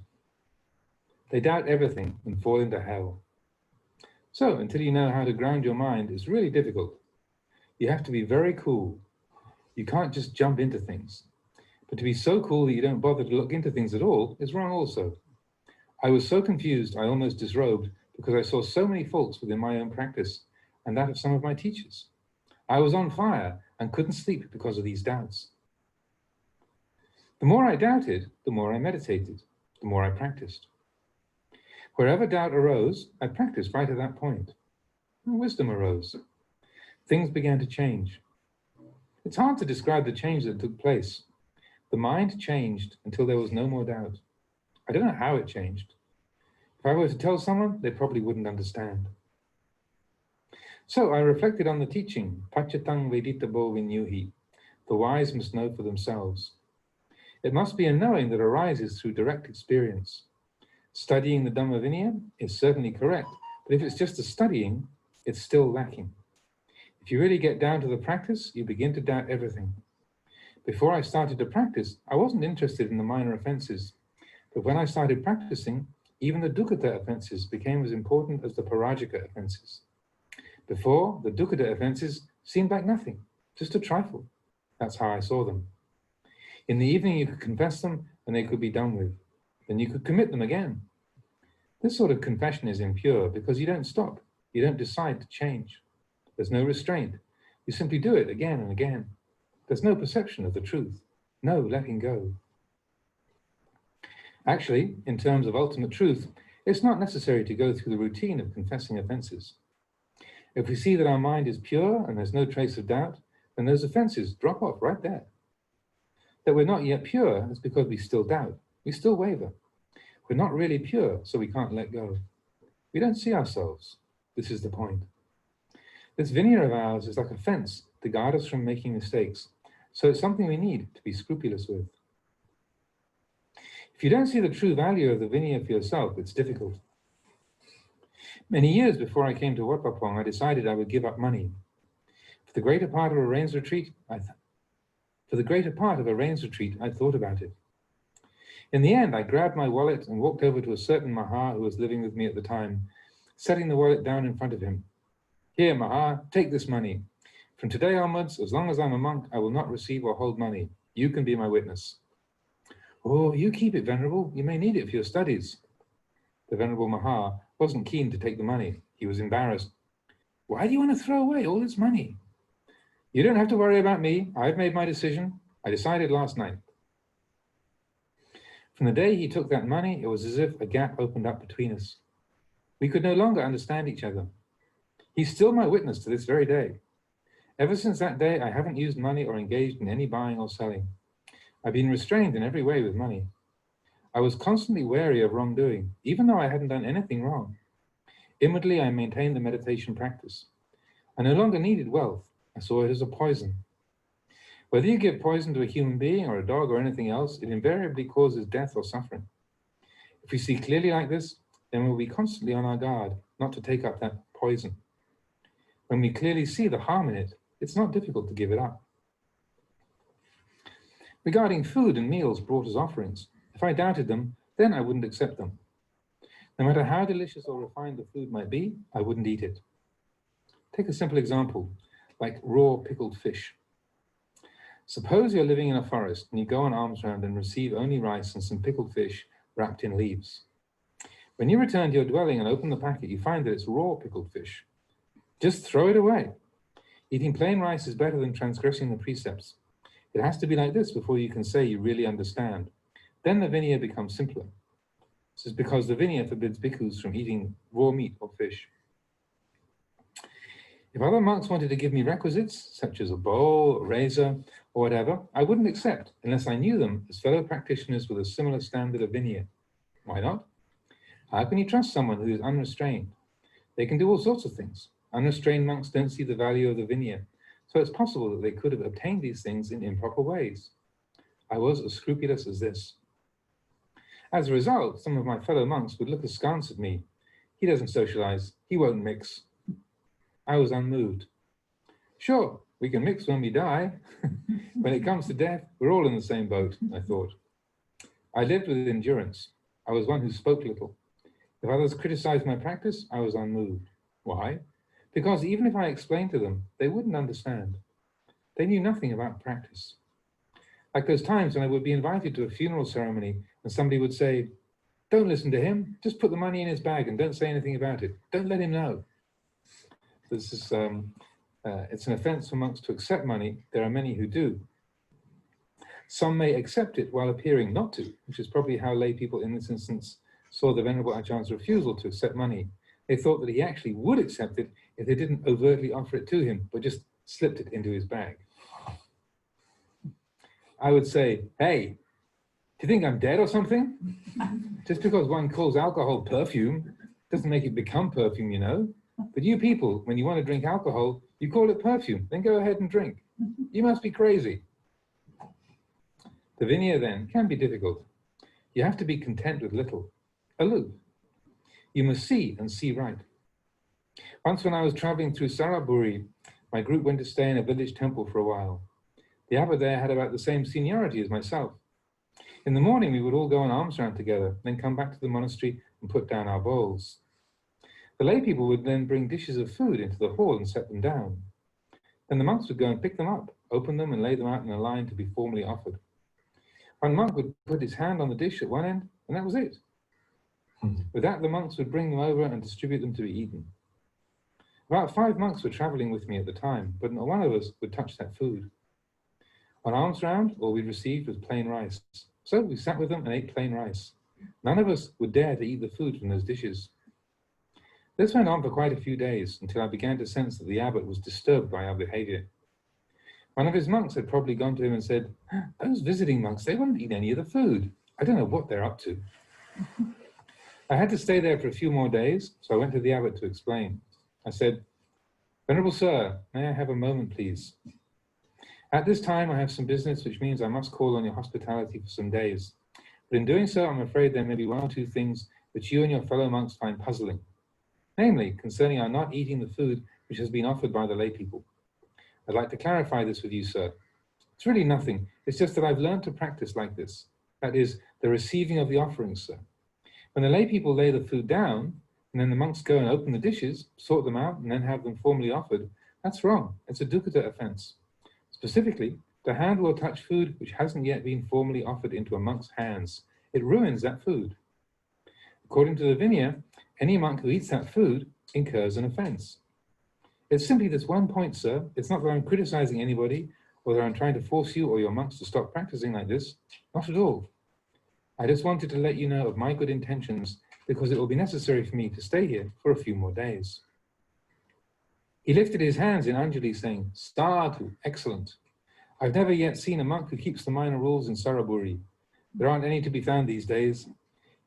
They doubt everything and fall into hell. So until you know how to ground your mind, it's really difficult. You have to be very cool. You can't just jump into things. But to be so cool that you don't bother to look into things at all is wrong also. I was so confused I almost disrobed because I saw so many faults within my own practice and that of some of my teachers. I was on fire and couldn't sleep because of these doubts. The more I doubted, the more I meditated, the more I practiced. Wherever doubt arose, I practiced right at that point. And wisdom arose. Things began to change. It's hard to describe the change that took place. The mind changed until there was no more doubt. I don't know how it changed. If I were to tell someone, they probably wouldn't understand. So I reflected on the teaching, Pachatang Veditabo Vinyuhi. The wise must know for themselves. It must be a knowing that arises through direct experience. Studying the Dhamma Vinaya is certainly correct, but if it's just a studying, it's still lacking. If you really get down to the practice, you begin to doubt everything. Before I started to practice, I wasn't interested in the minor offenses, but when I started practicing, even the Dukkata offenses became as important as the Parajika offenses. Before, the Dukkata offenses seemed like nothing, just a trifle. That's how I saw them. In the evening, you could confess them and they could be done with. Then you could commit them again. This sort of confession is impure because you don't stop. You don't decide to change. There's no restraint. You simply do it again and again. There's no perception of the truth. No letting go. Actually, in terms of ultimate truth, it's not necessary to go through the routine of confessing offenses. If we see that our mind is pure and there's no trace of doubt, then those offenses drop off right there. That we're not yet pure is because we still doubt. We still waver. We're not really pure, so we can't let go. We don't see ourselves. This is the point. This Vinaya of ours is like a fence to guard us from making mistakes. So it's something we need to be scrupulous with. If you don't see the true value of the Vinaya for yourself, it's difficult. Many years before I came to Wat Pah Pong, I decided I would give up money. For the greater part of a rains retreat, I thought about it. In the end, I grabbed my wallet and walked over to a certain Maha who was living with me at the time, setting the wallet down in front of him. Here, Maha, take this money. From today onwards, as long as I'm a monk, I will not receive or hold money. You can be my witness. Oh, you keep it, Venerable. You may need it for your studies. The Venerable Maha wasn't keen to take the money. He was embarrassed. Why do you want to throw away all this money? You don't have to worry about me. I've made my decision. I decided last night. From the day he took that money, it was as if a gap opened up between us. We could no longer understand each other. He's still my witness to this very day. Ever since that day, I haven't used money or engaged in any buying or selling. I've been restrained in every way with money. I was constantly wary of wrongdoing, even though I hadn't done anything wrong. Inwardly, I maintained the meditation practice. I no longer needed wealth. I saw it as a poison. Whether you give poison to a human being or a dog or anything else, it invariably causes death or suffering. If we see clearly like this, then we'll be constantly on our guard not to take up that poison. When we clearly see the harm in it, it's not difficult to give it up. Regarding food and meals brought as offerings, if I doubted them, then I wouldn't accept them. No matter how delicious or refined the food might be, I wouldn't eat it. Take a simple example, like raw pickled fish. Suppose you're living in a forest and you go on alms round and receive only rice and some pickled fish wrapped in leaves. When you return to your dwelling and open the packet, you find that it's raw pickled fish. Just throw it away. Eating plain rice is better than transgressing the precepts. It has to be like this before you can say you really understand. Then the Vinaya becomes simpler. This is because the Vinaya forbids bhikkhus from eating raw meat or fish. If other monks wanted to give me requisites, such as a bowl, a razor, or whatever, I wouldn't accept unless I knew them as fellow practitioners with a similar standard of Vinaya. Why not? How can you trust someone who is unrestrained? They can do all sorts of things. Unrestrained monks don't see the value of the Vinaya, so it's possible that they could have obtained these things in improper ways. I was as scrupulous as this. As a result, some of my fellow monks would look askance at me. He doesn't socialize, he won't mix. I was unmoved. Sure, we can mix when we die. When it comes to death, we're all in the same boat, I thought. I lived with endurance. I was one who spoke little. If others criticized my practice, I was unmoved. Why? Because even if I explained to them, they wouldn't understand. They knew nothing about practice. Like those times when I would be invited to a funeral ceremony and somebody would say, don't listen to him, just put the money in his bag and don't say anything about it. Don't let him know. This is, it's an offense for monks to accept money. There are many who do. Some may accept it while appearing not to, which is probably how lay people in this instance saw the Venerable Ajahns' refusal to accept money. They thought that he actually would accept it if they didn't overtly offer it to him, but just slipped it into his bag. I would say, hey, do you think I'm dead or something? Just because one calls alcohol perfume doesn't make it become perfume, you know. But you people, when you want to drink alcohol, you call it perfume, then go ahead and drink. You must be crazy. The Vinaya then can be difficult. You have to be content with little, aloof. You must see and see right. Once when I was traveling through Saraburi, my group went to stay in a village temple for a while. The abbot there had about the same seniority as myself. In the morning, we would all go on alms round together, then come back to the monastery and put down our bowls. The lay people would then bring dishes of food into the hall and set them down. Then the monks would go and pick them up, open them and lay them out in a line to be formally offered. One monk would put his hand on the dish at one end, and that was it. With that, the monks would bring them over and distribute them to be eaten. About 5 monks were traveling with me at the time, but not one of us would touch that food. On alms round, all we received was plain rice. So we sat with them and ate plain rice. None of us would dare to eat the food from those dishes. This went on for quite a few days until I began to sense that the abbot was disturbed by our behavior. One of his monks had probably gone to him and said, those visiting monks, they won't eat any of the food. I don't know what they're up to. I had to stay there for a few more days, so I went to the abbot to explain. I said, Venerable Sir, may I have a moment, please? At this time, I have some business, which means I must call on your hospitality for some days. But in doing so, I'm afraid there may be 1 or 2 things which you and your fellow monks find puzzling. Namely, concerning our not eating the food which has been offered by the lay people. I'd like to clarify this with you, sir. It's really nothing. It's just that I've learned to practice like this. That is, the receiving of the offerings, sir. When the lay people lay the food down, and then the monks go and open the dishes, sort them out, and then have them formally offered, that's wrong. It's a dukkata offense. Specifically, to handle or touch food which hasn't yet been formally offered into a monk's hands. It ruins that food. According to the Vinaya, any monk who eats that food incurs an offense. It's simply this one point, sir. It's not that I'm criticizing anybody or that I'm trying to force you or your monks to stop practicing like this. Not at all. I just wanted to let you know of my good intentions because it will be necessary for me to stay here for a few more days. He lifted his hands in Anjali saying, Sadhu, excellent. I've never yet seen a monk who keeps the minor rules in Saraburi. There aren't any to be found these days.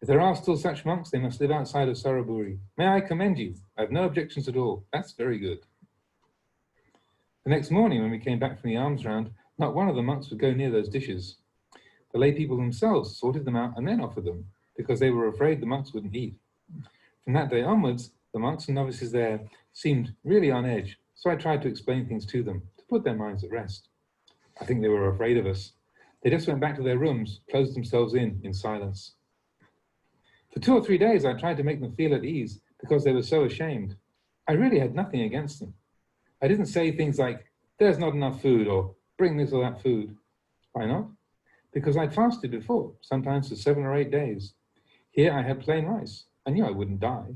If there are still such monks, they must live outside of Saraburi. May I commend you? I have no objections at all. That's very good. The next morning, when we came back from the alms round, not one of the monks would go near those dishes. The lay people themselves sorted them out and then offered them, because they were afraid the monks wouldn't eat. From that day onwards, the monks and novices there seemed really on edge, so I tried to explain things to them, to put their minds at rest. I think they were afraid of us. They just went back to their rooms, closed themselves in silence. For 2 or 3 days, I tried to make them feel at ease because they were so ashamed. I really had nothing against them. I didn't say things like, there's not enough food, or bring this or that food. Why not? Because I'd fasted before, sometimes for 7 or 8 days. Here I had plain rice. I knew I wouldn't die.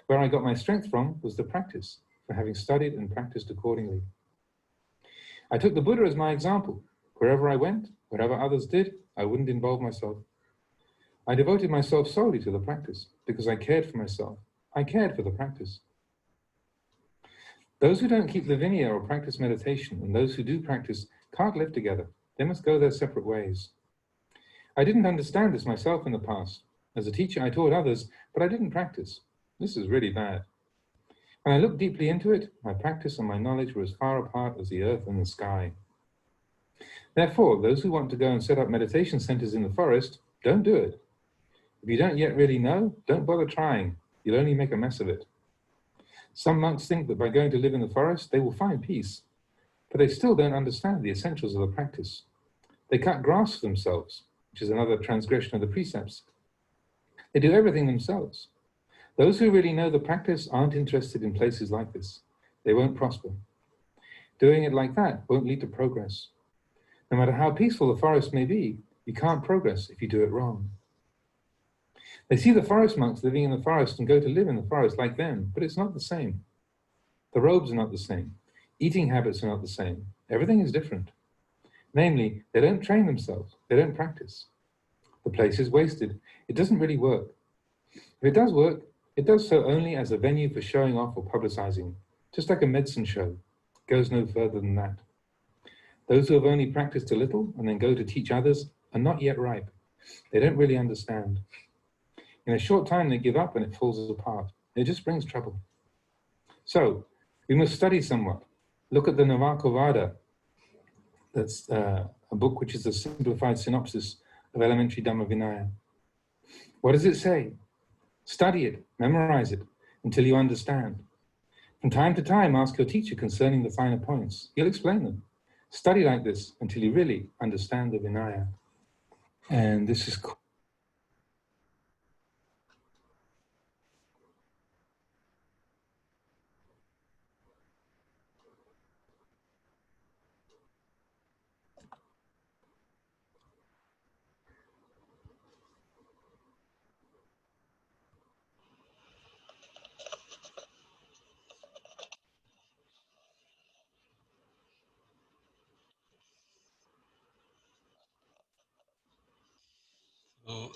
Where I got my strength from was the practice, for having studied and practiced accordingly. I took the Buddha as my example. Wherever I went, whatever others did, I wouldn't involve myself. I devoted myself solely to the practice because I cared for myself. I cared for the practice. Those who don't keep the Vinaya or practice meditation and those who do practice can't live together. They must go their separate ways. I didn't understand this myself in the past. As a teacher, I taught others, but I didn't practice. This is really bad. When I looked deeply into it, my practice and my knowledge were as far apart as the earth and the sky. Therefore, those who want to go and set up meditation centers in the forest, don't do it. If you don't yet really know, don't bother trying. You'll only make a mess of it. Some monks think that by going to live in the forest, they will find peace, but they still don't understand the essentials of the practice. They cut grass for themselves, which is another transgression of the precepts. They do everything themselves. Those who really know the practice aren't interested in places like this. They won't prosper. Doing it like that won't lead to progress. No matter how peaceful the forest may be, you can't progress if you do it wrong. They see the forest monks living in the forest and go to live in the forest like them, but it's not the same. The robes are not the same. Eating habits are not the same. Everything is different. Namely, they don't train themselves. They don't practice. The place is wasted. It doesn't really work. If it does work, it does so only as a venue for showing off or publicizing, just like a medicine show. It goes no further than that. Those who have only practiced a little and then go to teach others are not yet ripe. They don't really understand. In a short time, they give up and it falls apart. It just brings trouble. So, we must study somewhat. Look at the Navakovada. That's a book which is a simplified synopsis of elementary Dhamma Vinaya. What does it say? Study it, memorize it, until you understand. From time to time, ask your teacher concerning the finer points. He'll explain them. Study like this until you really understand the Vinaya. And this is तो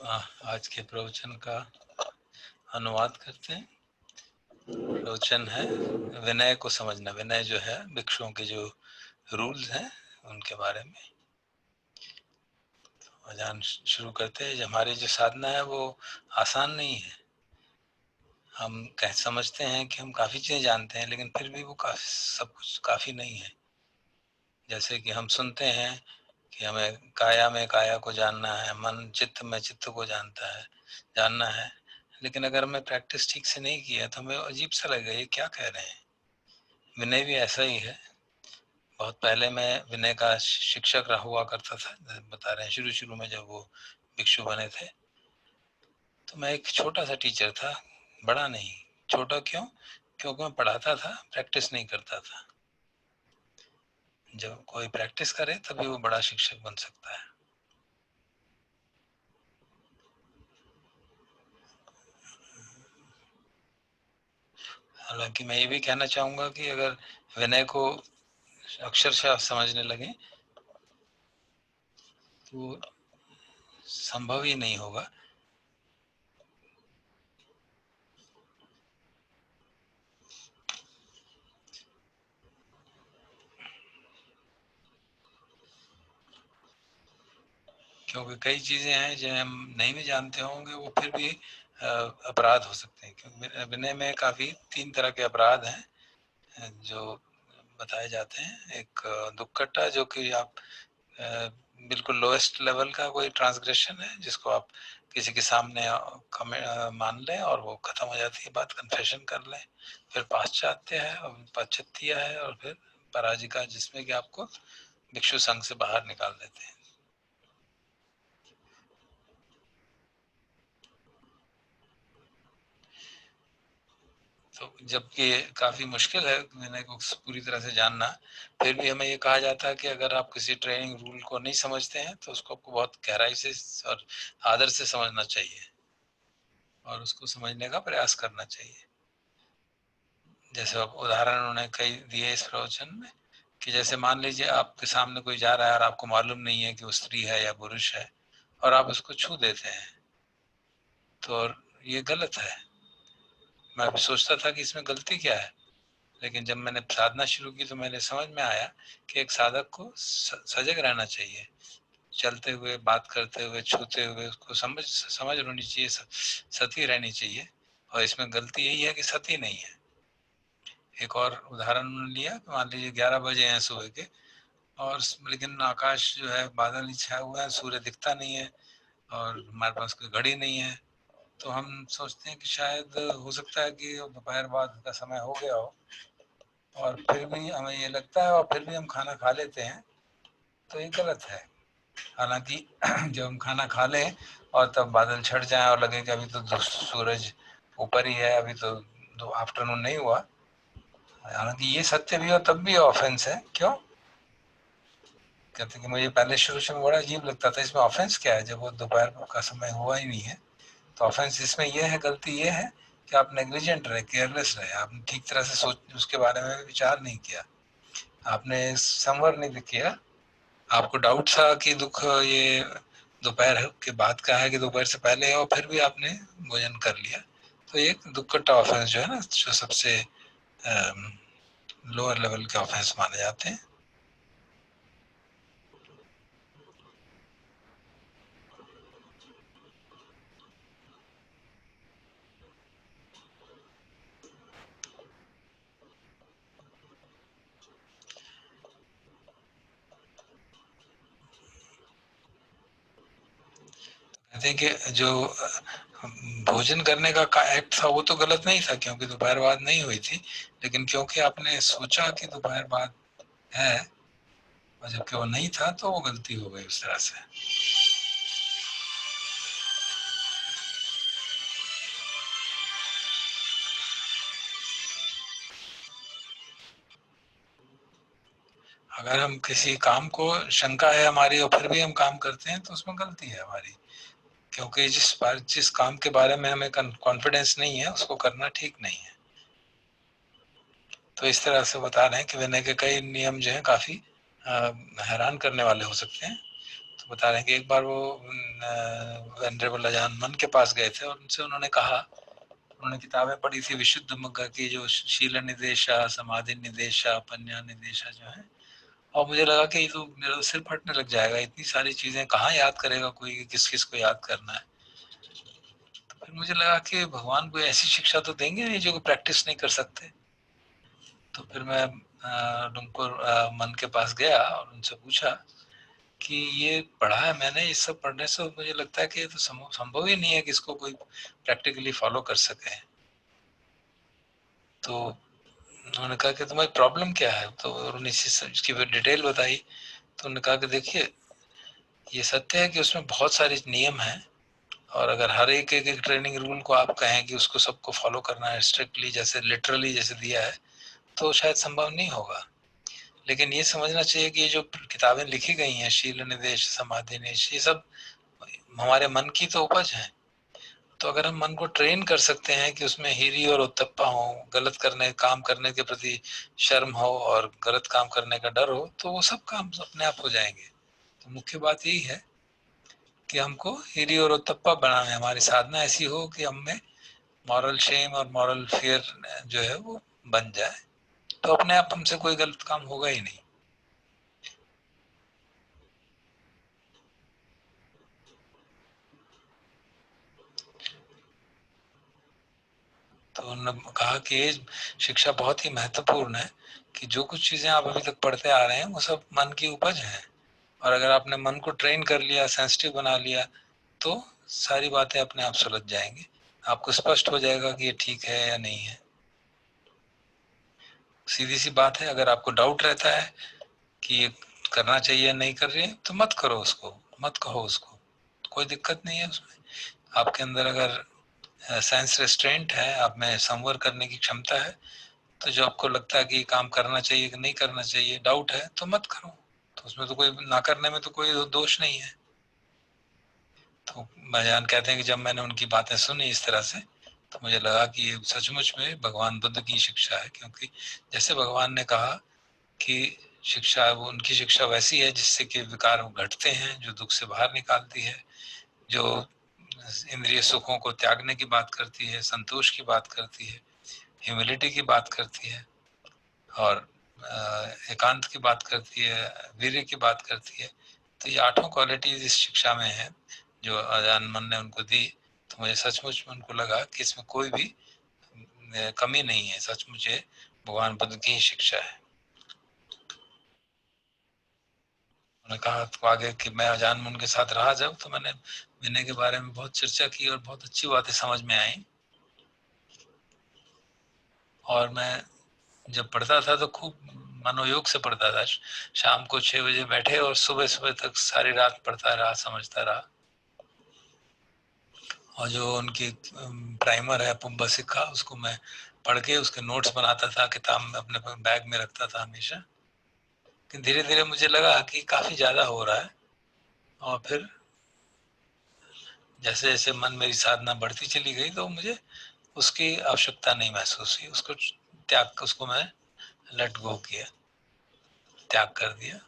आज के प्रवचन का अनुवाद करते हैं। प्रवचन है विनय को समझना। विनय जो है भिक्षुओं के जो रूल्स हैं उनके बारे में। अजान शुरू करते हैं। हमारी जो साधना है वो आसान नहीं है। हम समझते हैं कि हम काफ़ी चीज़ें जानते हैं, लेकिन फिर भी वो सब कुछ काफ़ी नहीं है। जैसे कि हम सुनते हैं कि हमें काया में काया को जानना है, मन चित्त में चित्त को जानना है, लेकिन अगर हमें प्रैक्टिस ठीक से नहीं किया तो हमें अजीब सा लगेगा ये क्या कह रहे हैं। विनय भी ऐसा ही है। बहुत पहले मैं विनय का शिक्षक हुआ करता था, बता रहे हैं शुरू में जब वो भिक्षु बने थे, तो मैं एक छोटा सा टीचर था, बड़ा नहीं। छोटा क्यों? क्योंकि मैं पढ़ाता था, प्रैक्टिस नहीं करता था। जब कोई प्रैक्टिस करे तभी वो बड़ा शिक्षक बन सकता है। हालांकि मैं ये भी कहना चाहूंगा कि अगर विनय को अक्षरशः समझने लगे तो संभव ही नहीं होगा। क्योंकि कई चीजें हैं जो हम नहीं भी जानते होंगे, वो फिर भी अपराध हो सकते हैं। क्योंकि विनय में काफी 3 तरह के अपराध हैं जो बताए जाते हैं। एक दुक्कटा, जो कि आप बिल्कुल लोएस्ट लेवल का कोई ट्रांसग्रेशन है, जिसको आप किसी के सामने मान लें और वो खत्म हो जाती है बात, कन्फेशन कर लें। फिर पाश्चात्य है और पाश्चात्य है, और फिर पराजिका, जिसमें कि आपको भिक्षु संघ से बाहर निकाल देते हैं। तो जबकि काफी मुश्किल है विनय को पूरी तरह से जानना, फिर भी हमें ये कहा जाता है कि अगर आप किसी ट्रेनिंग रूल को नहीं समझते हैं तो उसको आपको बहुत गहराई से और आदर से समझना चाहिए और उसको समझने का प्रयास करना चाहिए। जैसे उदाहरण उन्होंने कई दिए इस प्रवचन में कि जैसे मान लीजिए आपके सामने कोई जा रहा है और आपको मालूम नहीं है कि वो स्त्री है या पुरुष है, और आप उसको छू देते हैं, तो ये गलत है। मैं भी सोचता था कि इसमें गलती क्या है, लेकिन जब मैंने साधना शुरू की तो मैंने समझ में आया कि एक साधक को सजग रहना चाहिए। चलते हुए, बात करते हुए, छूते हुए उसको समझ होनी चाहिए, सती रहनी चाहिए। और इसमें गलती यही है कि सती नहीं है। एक और उदाहरण लिया, मान लीजिए 11 बजे हैं सुबह के, और लेकिन आकाश जो है बादल ही छाया हुआ है, सूर्य दिखता नहीं है और हमारे पास कोई घड़ी नहीं है, तो हम सोचते हैं कि शायद हो सकता है कि दोपहर बाद का समय हो गया हो, और फिर भी हमें ये लगता है और फिर भी हम खाना खा लेते हैं, तो ये गलत है। हालांकि जब हम खाना खा लें और तब बादल छट जाए और लगे कि अभी तो सूरज ऊपर ही है, अभी तो आफ्टरनून नहीं हुआ, हालांकि ये सत्य भी और तब भी ऑफेंस है। क्यों? कहते कि मुझे पहले शुरू में बड़ा अजीब लगता था, इसमें ऑफेंस क्या है जब वो दोपहर का समय हुआ ही नहीं है। तो ऑफेंस इसमें यह है, गलती ये है कि आप नेग्लिजेंट रहे, केयरलेस रहे, आपने ठीक तरह से सोच उसके बारे में विचार नहीं किया, आपने संवर नहीं किया, आपको डाउट था कि दुख ये दोपहर के बाद का है कि दोपहर से पहले है, और फिर भी आपने भोजन कर लिया। तो एक दुक्कटा ऑफेंस जो है ना, जो सबसे लोअर लेवल के ऑफेंस माने जाते हैं। कहते हैं कि जो भोजन करने का एक्ट था वो तो गलत नहीं था, क्योंकि दोपहर बाद नहीं हुई थी, लेकिन क्योंकि आपने सोचा कि दोपहर बाद है और जबकि वो नहीं था, तो वो गलती हो गई उस तरह से। अगर हम किसी काम को शंका है हमारी और फिर भी हम काम करते हैं, तो उसमें गलती है हमारी, क्योंकि जिस काम के बारे में हमें कॉन्फिडेंस नहीं है उसको करना ठीक नहीं है। तो इस तरह से बता रहे हैं कि विनय के कई नियम जो हैं काफी हैरान करने वाले हो सकते हैं। तो बता रहे हैं कि एक बार वो वेनरेबल अजान मन के पास गए थे और उनसे उन्होंने कहा, उन्होंने किताबें पढ़ी थी विशुद्ध मग्गा की, जो शील निदेशा, समाधि निदेशा, पन्या निदेशा जो है, और मुझे लगा कि ये तो मेरा सिर फटने लग जाएगा, इतनी सारी चीजें कहाँ याद करेगा कोई, किस किस को याद करना है। तो फिर मुझे लगा कि भगवान कोई ऐसी शिक्षा तो देंगे नहीं जो प्रैक्टिस नहीं कर सकते। तो फिर मैं डुमपुर मन के पास गया और उनसे पूछा कि ये पढ़ा है मैंने, ये सब पढ़ने से मुझे लगता है कि ये तो संभव ही नहीं है कि इसको कोई प्रैक्टिकली फॉलो कर सके। तो उन्होंने कहा कि तुम्हारी प्रॉब्लम क्या है, तो उन्होंने इसकी डिटेल बताई। तो उन्होंने कहा कि देखिए, ये सत्य है कि उसमें बहुत सारे नियम हैं, और अगर हर एक ट्रेनिंग रूल को आप कहें कि उसको सबको फॉलो करना है स्ट्रिक्टली, जैसे लिटरली जैसे दिया है, तो शायद संभव नहीं होगा। लेकिन ये समझना चाहिए कि ये जो किताबें लिखी गई हैं, शील निदेश, समाधि निदेश, ये सब हमारे मन की तो उपज है। तो अगर हम मन को ट्रेन कर सकते हैं कि उसमें हीरी और उत्तप्पा हो, गलत काम करने के प्रति शर्म हो और गलत काम करने का डर हो, तो वो सब काम अपने आप हो जाएंगे। तो मुख्य बात यही है कि हमको हीरी और उत्तप्पा बनाना है, हमारी साधना ऐसी हो कि हमें मॉरल शेम और मॉरल फियर जो है वो बन जाए, तो अपने आप हमसे कोई गलत काम होगा ही नहीं। तो उन्होंने कहा कि ये शिक्षा बहुत ही महत्वपूर्ण है कि जो कुछ चीजें आप अभी तक पढ़ते आ रहे हैं वो सब मन की उपज है, और अगर आपने मन को ट्रेन कर लिया, सेंसिटिव बना लिया, तो सारी बातें अपने आप सुलझ जाएंगी, आपको स्पष्ट हो जाएगा कि ये ठीक है या नहीं है। सीधी सी बात है, अगर आपको डाउट रहता है कि ये करना चाहिए नहीं कर रही है, तो मत करो उसको, मत कहो उसको, कोई दिक्कत नहीं है उसमें। आपके अंदर अगर सेंस रेस्ट्रेंट है, आप में संवर करने की क्षमता है, तो जो आपको लगता है कि काम करना चाहिए कि नहीं करना चाहिए, डाउट है, तो मत करो, तो उसमें तो कोई ना करने में तो कोई दोष नहीं है। तो भाईजान कहते हैं कि जब मैंने उनकी बातें सुनी इस तरह से, तो मुझे लगा कि ये सचमुच में भगवान बुद्ध की शिक्षा है, क्योंकि जैसे भगवान ने कहा कि शिक्षा, वो उनकी शिक्षा वैसी है जिससे कि विकार घटते हैं, जो दुख से बाहर निकालती है, जो इंद्रिय सुखों को त्यागने की बात करती है, संतोष की बात करती है, ह्यूमिलिटी की बात करती है, और एकांत की बात करती है, वीर्य की बात करती है। तो ये 8 क्वालिटीज इस शिक्षा में है जो आजान मन ने उनको दी। तो मुझे सचमुच में उनको लगा कि इसमें कोई भी कमी नहीं है, सचमुच भगवान बुद्ध की शिक्षा है। उन्होंने कहा तो आगे कि मैं अजान में उनके साथ रहा जब, तो मैंने विनय के बारे में बहुत चर्चा की और बहुत अच्छी बातें समझ में आई। और मैं जब पढ़ता था तो खूब मनोयोग से पढ़ता था। शाम को 6 बजे बैठे और सुबह सुबह तक सारी रात पढ़ता रहा, समझता रहा। और जो उनकी प्राइमर है पुब्बा सिक्का, उसको मैं पढ़ के उसके नोट्स बनाता था, किताब में अपने बैग में रखता था हमेशा। कि धीरे धीरे मुझे लगा कि काफी ज्यादा हो रहा है, और फिर जैसे जैसे मन मेरी साधना बढ़ती चली गई तो मुझे उसकी आवश्यकता नहीं महसूस हुई। उसको मैं लेट गो किया, त्याग कर दिया।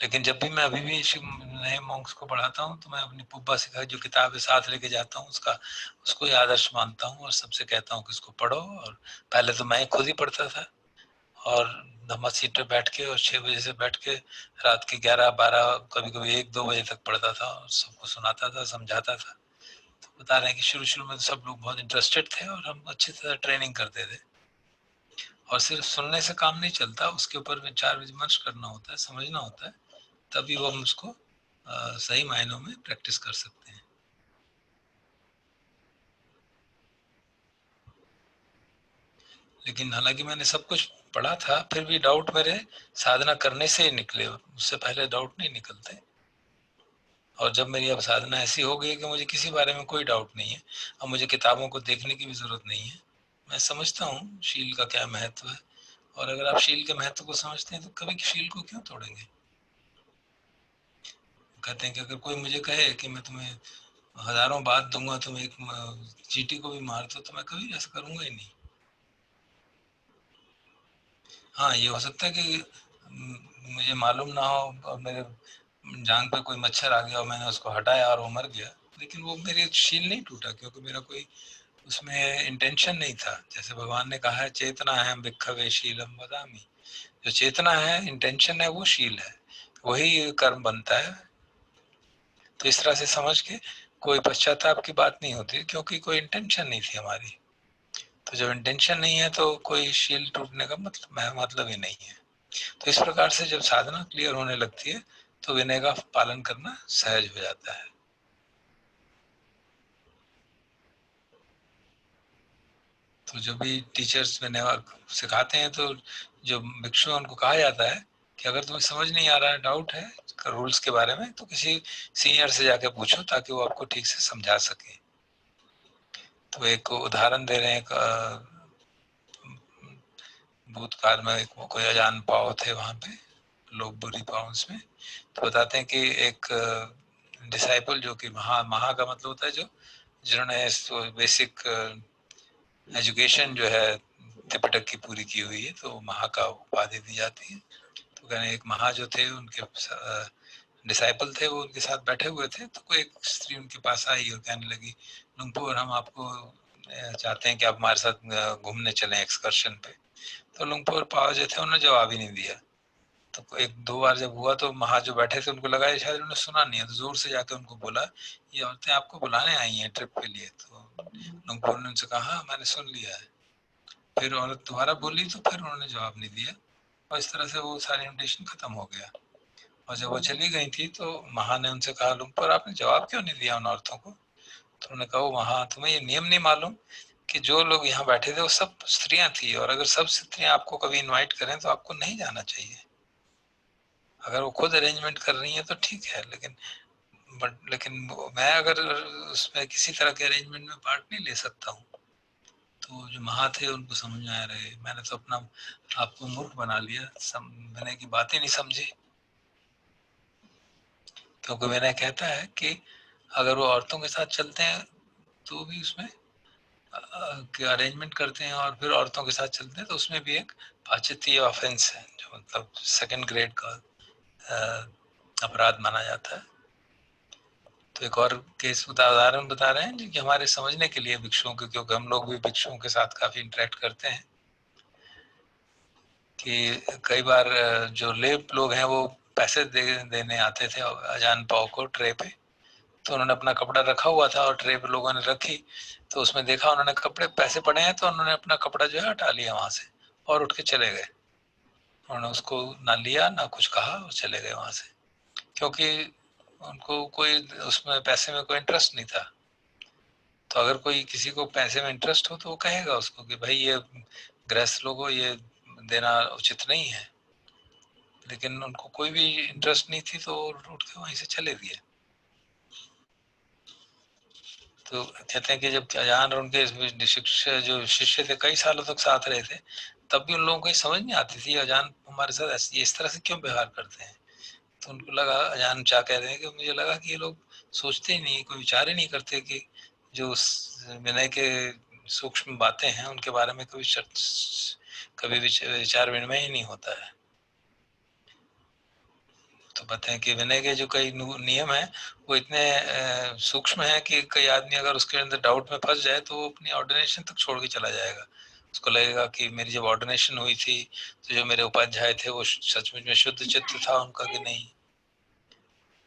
लेकिन जब भी मैं अभी भी नए मॉन्क्स को पढ़ाता हूँ तो मैं अपनी पुब्बा सिक्का जो किताब है साथ लेके जाता हूँ, उसको ही आदर्श मानता हूँ और सबसे कहता हूँ कि इसको पढ़ो। और पहले तो मैं खुद ही पढ़ता था, और धम्मा सीट पे बैठ के और 6 बजे से बैठ के रात के 11-12 कभी कभी 1-2 बजे तक पढ़ता था और सबको सुनाता था, समझाता था। तो बता रहे हैं कि शुरू शुरू में तो सब लोग बहुत इंटरेस्टेड थे और हम अच्छी तरह ट्रेनिंग करते थे। और सिर्फ सुनने से काम नहीं चलता, उसके ऊपर विचार विमर्श करना होता है, समझना होता है, तभी वो हम उसको सही मायनों में प्रैक्टिस कर सकते हैं। लेकिन हालांकि मैंने सब कुछ पढ़ा था, फिर भी डाउट मेरे साधना करने से ही निकले, उससे पहले डाउट नहीं निकलते। और जब मेरी अब साधना ऐसी हो गई कि मुझे किसी बारे में कोई डाउट नहीं है, अब मुझे किताबों को देखने की भी जरूरत नहीं है। मैं समझता हूँ शील का क्या महत्व है, और अगर आप शील के महत्व को समझते हैं तो कभी शील को क्यों तोड़ेंगे। कहते हैं कि अगर कोई मुझे कहे कि मैं तुम्हें हजारों बात दूंगा, तुम एक चींटी को भी मार दो, तो मैं कभी ऐसा करूंगा ही नहीं। हाँ, ये हो सकता है कि मुझे मालूम ना हो और मेरे जांग पे कोई मच्छर आ गया और मैंने उसको हटाया और वो मर गया, लेकिन वो मेरे शील नहीं टूटा, क्योंकि मेरा कोई उसमें इंटेंशन नहीं था। जैसे भगवान ने कहा है, चेतना है भिक्खवे शीलम वदामि। जो चेतना है, इंटेंशन है, वो शील है, वही कर्म बनता है। तो इस तरह से समझ के कोई पश्चाताप की बात नहीं होती, क्योंकि कोई इंटेंशन नहीं थी हमारी। तो जब इंटेंशन नहीं है तो कोई शील टूटने का मतलब ही नहीं है। तो इस प्रकार से जब साधना क्लियर होने लगती है तो विनय का पालन करना सहज हो जाता है। तो जब भी टीचर्स विनय सिखाते हैं तो जो भिक्षु उनको कहा जाता है कि अगर तुम्हें समझ नहीं आ रहा है, डाउट है रूल्स के बारे में, तो किसी सीनियर से जाके पूछो, ताकि वो आपको ठीक से समझा सके। तो एक उदाहरण दे रहे हैं, भूतकाल में कोई अजान पाव थे वहां पे, लोग बुरी पाउंस में। तो बताते हैं कि एक डिसाइपल, जो कि महा का मतलब होता है जो जिन्होंने बेसिक एजुकेशन जो है त्रिपिटक की पूरी की हुई है, तो महा का उपाधि दी जाती है। तो कहने एक महा जो थे, उनके डिसाइपल थे, वो उनके साथ बैठे हुए थे। तो कोई एक स्त्री उनके पास आई और कहने लगी, लुंगपुर, हम आपको चाहते हैं कि आप हमारे साथ घूमने चलें एक्सकर्शन पे। तो लुंगपुर पाव जो थे, उन्होंने जवाब ही नहीं दिया। तो 1-2 बार जब हुआ तो महा जो बैठे थे उनको लगा शायद उन्होंने सुना नहीं है, तो जोर से जाके उनको बोला, ये औरतें आपको बुलाने आई हैं ट्रिप के लिए। तो लुंगपुर ने उनसे कहा, मैंने सुन लिया है। फिर औरत दोबारा बोली तो फिर उन्होंने जवाब नहीं दिया, और इस तरह से वो सारी इन्विटेशन खत्म हो गया। और जब वो चली गई थी तो महा ने उनसे कहा, लुंगपुर, आपने जवाब क्यों नहीं दिया उन औरतों को। तो उन्होंने कहा, वहां तुम्हें ये नियम नहीं मालूम कि जो लोग यहाँ बैठे थे वो सब स्त्रियां थी, और अगर सब स्त्रियां आपको कभी इनवाइट करें तो आपको नहीं जाना चाहिए। अगर वो खुद अरेंजमेंट कर रही है तो ठीक है, लेकिन मैं अगर उसमें किसी तरह के अरेंजमेंट में पार्ट नहीं ले सकता हूँ। तो जो महा थे उनको समझ में आ रहे, मैंने तो अपना आपको मूर्ख बना लिया, मैंने की बात ही नहीं समझी। क्योंकि मैंने कहता है कि अगर वो औरतों के साथ चलते हैं तो भी उसमें अरेंजमेंट करते हैं, और फिर औरतों के साथ चलते हैं तो उसमें भी एक पाचित्य ऑफेंस है, जो मतलब 2nd ग्रेड का अपराध माना जाता है। तो एक और केस उदाहरण बता रहे हैं कि हमारे समझने के लिए भिक्षुओं के, क्योंकि हम लोग भी भिक्षुओं के साथ काफी इंटरेक्ट करते हैं, कि कई बार जो लेप लोग हैं वो पैसे देने आते थे अजान पाव को ट्रे पे। तो उन्होंने अपना कपड़ा रखा हुआ था और ट्रे पे लोगों ने रखी, तो उसमें देखा उन्होंने कपड़े पैसे पड़े हैं, तो उन्होंने अपना कपड़ा जो है हटा लिया वहां से, और उठ के चले गए। उन्होंने उसको ना लिया ना कुछ कहा और चले गए वहां से, क्योंकि उनको कोई उसमें पैसे में कोई इंटरेस्ट नहीं था। तो अगर कोई किसी को पैसे में इंटरेस्ट हो तो वो कहेगा उसको कि भाई ये गृहस्थ लोगों ये देना उचित नहीं है, लेकिन उनको कोई भी इंटरेस्ट नहीं थी तो उठ के वहीं से चले दिए। तो कहते हैं कि जब अजान और उनके शिष्य जो शिष्य थे कई सालों तक साथ रहे थे, तब भी उन लोगों को ये समझ नहीं आती थी अजान हमारे साथ इस तरह से क्यों व्यवहार करते हैं। तो उनको लगा, अजान चाह कह रहे हैं कि मुझे लगा कि ये लोग सोचते ही नहीं, कोई विचार ही नहीं करते कि जो विनय के सूक्ष्म बातें हैं उनके बारे में कभी विचार विनिमय ही नहीं होता है। तो बताते हैं कि विनय के जो कई नियम हैं वो इतने सूक्ष्म हैं कि कई आदमी अगर उसके अंदर डाउट में फंस जाए तो वो अपनी ऑर्डिनेशन तक छोड़ के चला जाएगा। उसको लगेगा कि मेरी जब ऑर्डिनेशन हुई थी तो जो मेरे उपाध्याय थे वो सचमुच में शुद्ध चित्त था उनका कि नहीं,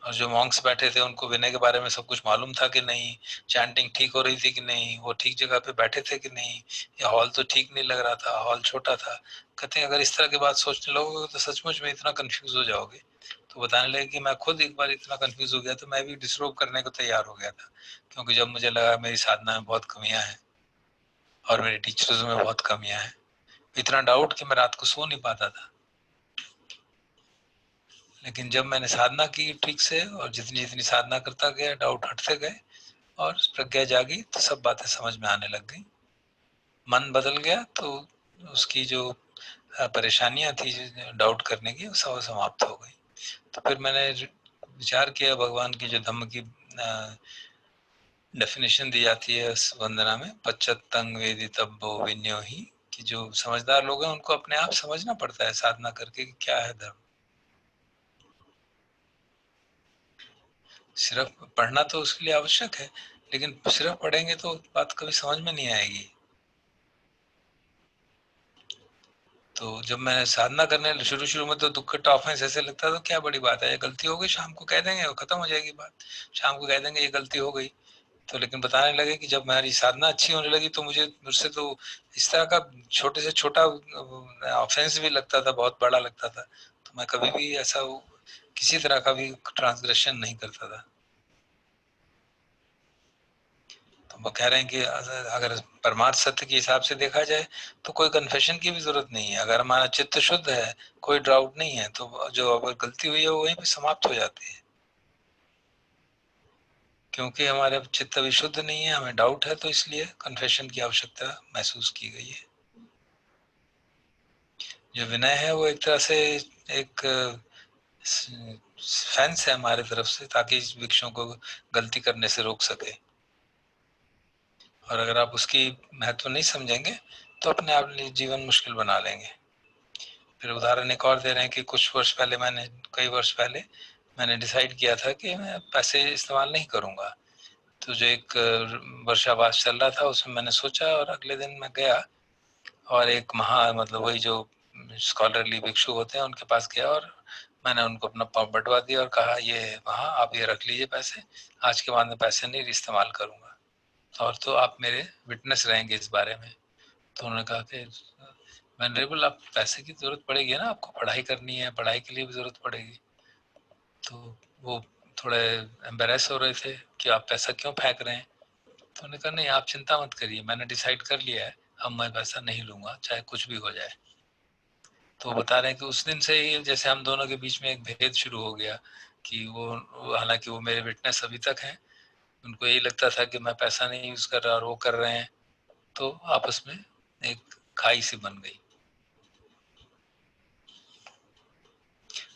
और जो मॉन्क्स बैठे थे उनको विनय के बारे में सब कुछ मालूम था कि नहीं, चैंटिंग ठीक हो रही थी कि नहीं, वो ठीक जगह पे बैठे थे कि नहीं, या हॉल तो ठीक नहीं लग रहा था, हॉल छोटा था। कहते हैं अगर इस तरह की बात सोचने लगोगे तो सचमुच में इतना कंफ्यूज हो जाओगे। तो बताने लगे कि मैं खुद एक बार इतना कंफ्यूज हो गया तो मैं भी डिसरोब करने को तैयार हो गया था, क्योंकि जब मुझे लगा मेरी साधना में बहुत कमियां हैं और मेरे टीचर्स में बहुत कमियां हैं, इतना डाउट कि मैं रात को सो नहीं पाता था। लेकिन जब मैंने साधना की ठीक से और जितनी जितनी साधना करता गया डाउट हटते गए और प्रज्ञा जागी तो सब बातें समझ में आने लग गई, मन बदल गया। तो उसकी जो परेशानियां थी डाउट करने की सब समाप्त हो गई। तो फिर मैंने विचार किया भगवान की जो धम्म की डेफिनेशन दी जाती है इस वंदना में, पच्चतंग वेदितव्यो विन्यो ही, कि जो समझदार लोग हैं उनको अपने आप समझना पड़ता है साधना करके कि क्या है धर्म। सिर्फ पढ़ना तो उसके लिए आवश्यक है, लेकिन सिर्फ पढ़ेंगे तो बात कभी समझ में नहीं आएगी। तो जब मैं साधना करने शुरू में तो दुख ऑफेंस ऐसे लगता था क्या बड़ी बात है, ये गलती हो गई शाम को कह देंगे वो खत्म हो जाएगी बात, शाम को कह देंगे ये गलती हो गई। तो लेकिन बताने लगे कि जब मेरी साधना अच्छी होने लगी तो मुझसे तो इस तरह का छोटे से छोटा ऑफेंस भी लगता था, बहुत बड़ा लगता था। तो मैं कभी भी ऐसा किसी तरह का भी ट्रांसग्रेशन नहीं करता था। तो वो कह रहे हैं कि अगर परमार्थ सत्य के हिसाब से देखा जाए तो कोई कन्फेशन की भी जरूरत नहीं है। अगर हमारा चित्त शुद्ध है, कोई डाउट नहीं है, तो जो अगर गलती हुई है वो वहीं पे समाप्त हो जाती है। क्योंकि हमारा चित्त अभी शुद्ध नहीं है, हमें डाउट है, तो इसलिए कन्फेशन की आवश्यकता महसूस की गई है। जो विनय है वो एक तरह से एक फेंस है हमारे तरफ से, ताकि इस वृक्षों को गलती करने से रोक सके। और अगर आप उसकी महत्व नहीं समझेंगे तो अपने आप जीवन मुश्किल बना लेंगे। फिर उदाहरण एक और दे रहे हैं कि कई वर्ष पहले मैंने डिसाइड किया था कि मैं पैसे इस्तेमाल नहीं करूंगा। तो जो एक वर्षावास चल रहा था उसमें मैंने सोचा, और अगले दिन मैं गया और एक मतलब वही जो स्कॉलरली भिक्षु होते हैं उनके पास गया और मैंने उनको अपना पाँव बंटवा दिया और कहा ये वहाँ आप ये रख लीजिए पैसे, आज के बाद में पैसे नहीं इस्तेमाल करूंगा, और तो आप मेरे विटनेस रहेंगे इस बारे में। तो उन्होंने कहा कि वेनरेबल आप पैसे की जरूरत पड़ेगी ना, आपको पढ़ाई करनी है, पढ़ाई के लिए भी जरूरत पड़ेगी। तो वो थोड़े एम्बेरस हो रहे थे कि आप पैसा क्यों फेंक रहे हैं। तो उन्होंने कहा नहीं आप चिंता मत करिए, मैंने डिसाइड कर लिया है, अब मैं पैसा नहीं लूंगा चाहे कुछ भी हो जाए। तो बता रहे हैं कि उस दिन से ही जैसे हम दोनों के बीच में एक भेद शुरू हो गया कि वो हालांकि वो मेरे विटनेस अभी तक हैं, उनको यही लगता था कि मैं पैसा नहीं यूज कर रहा और वो कर रहे हैं, तो आपस में एक खाई सी बन गई।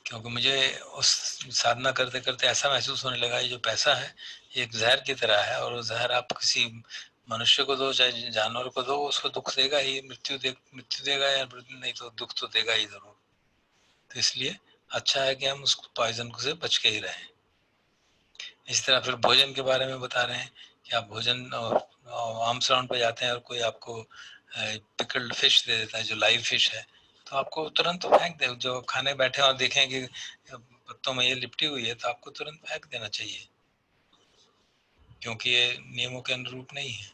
क्योंकि मुझे उस साधना करते करते ऐसा महसूस होने लगा ये जो पैसा है ये एक जहर की तरह है, और वो जहर आप किसी मनुष्य को दो चाहे जानवर को दो उसको दुख देगा ही, मृत्यु देगा, या नहीं तो दुख तो देगा ही जरूर। तो इसलिए अच्छा है कि हम उस पॉइजन से बच के ही रहें। इस तरह फिर भोजन के बारे में बता रहे हैं कि आप भोजन आर्म्स राउंड पे जाते हैं और कोई आपको पिकल्ड फिश दे देता है जो लाइव फिश है, तो आपको तुरंत फेंक दे, जो खाने बैठे और देखें कि पत्तों में ये लिपटी हुई है तो आपको तुरंत फेंक देना चाहिए, क्योंकि ये नियमों के अनुरूप नहीं है।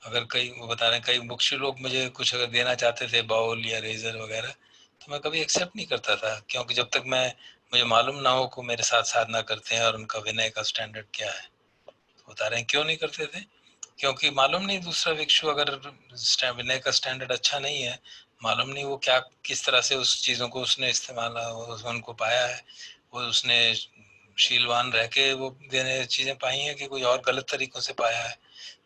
अगर कई वो बता रहे हैं कई मुख्य लोग मुझे कुछ अगर देना चाहते थे बाउल या रेजर वगैरह तो मैं कभी एक्सेप्ट नहीं करता था, क्योंकि जब तक मुझे मालूम ना हो कि मेरे साथ साधना करते हैं और उनका विनय का स्टैंडर्ड क्या है। तो बता रहे हैं क्यों नहीं करते थे, क्योंकि मालूम नहीं दूसरा भिक्षु अगर विनय का स्टैंडर्ड अच्छा नहीं है, मालूम नहीं वो क्या किस तरह से उस चीज़ों को उसने इस्तेमाल उनको पाया है, वो उसने शीलवान रह के वो देने चीज़ें पाई हैं कि कोई और गलत तरीकों से पाया है।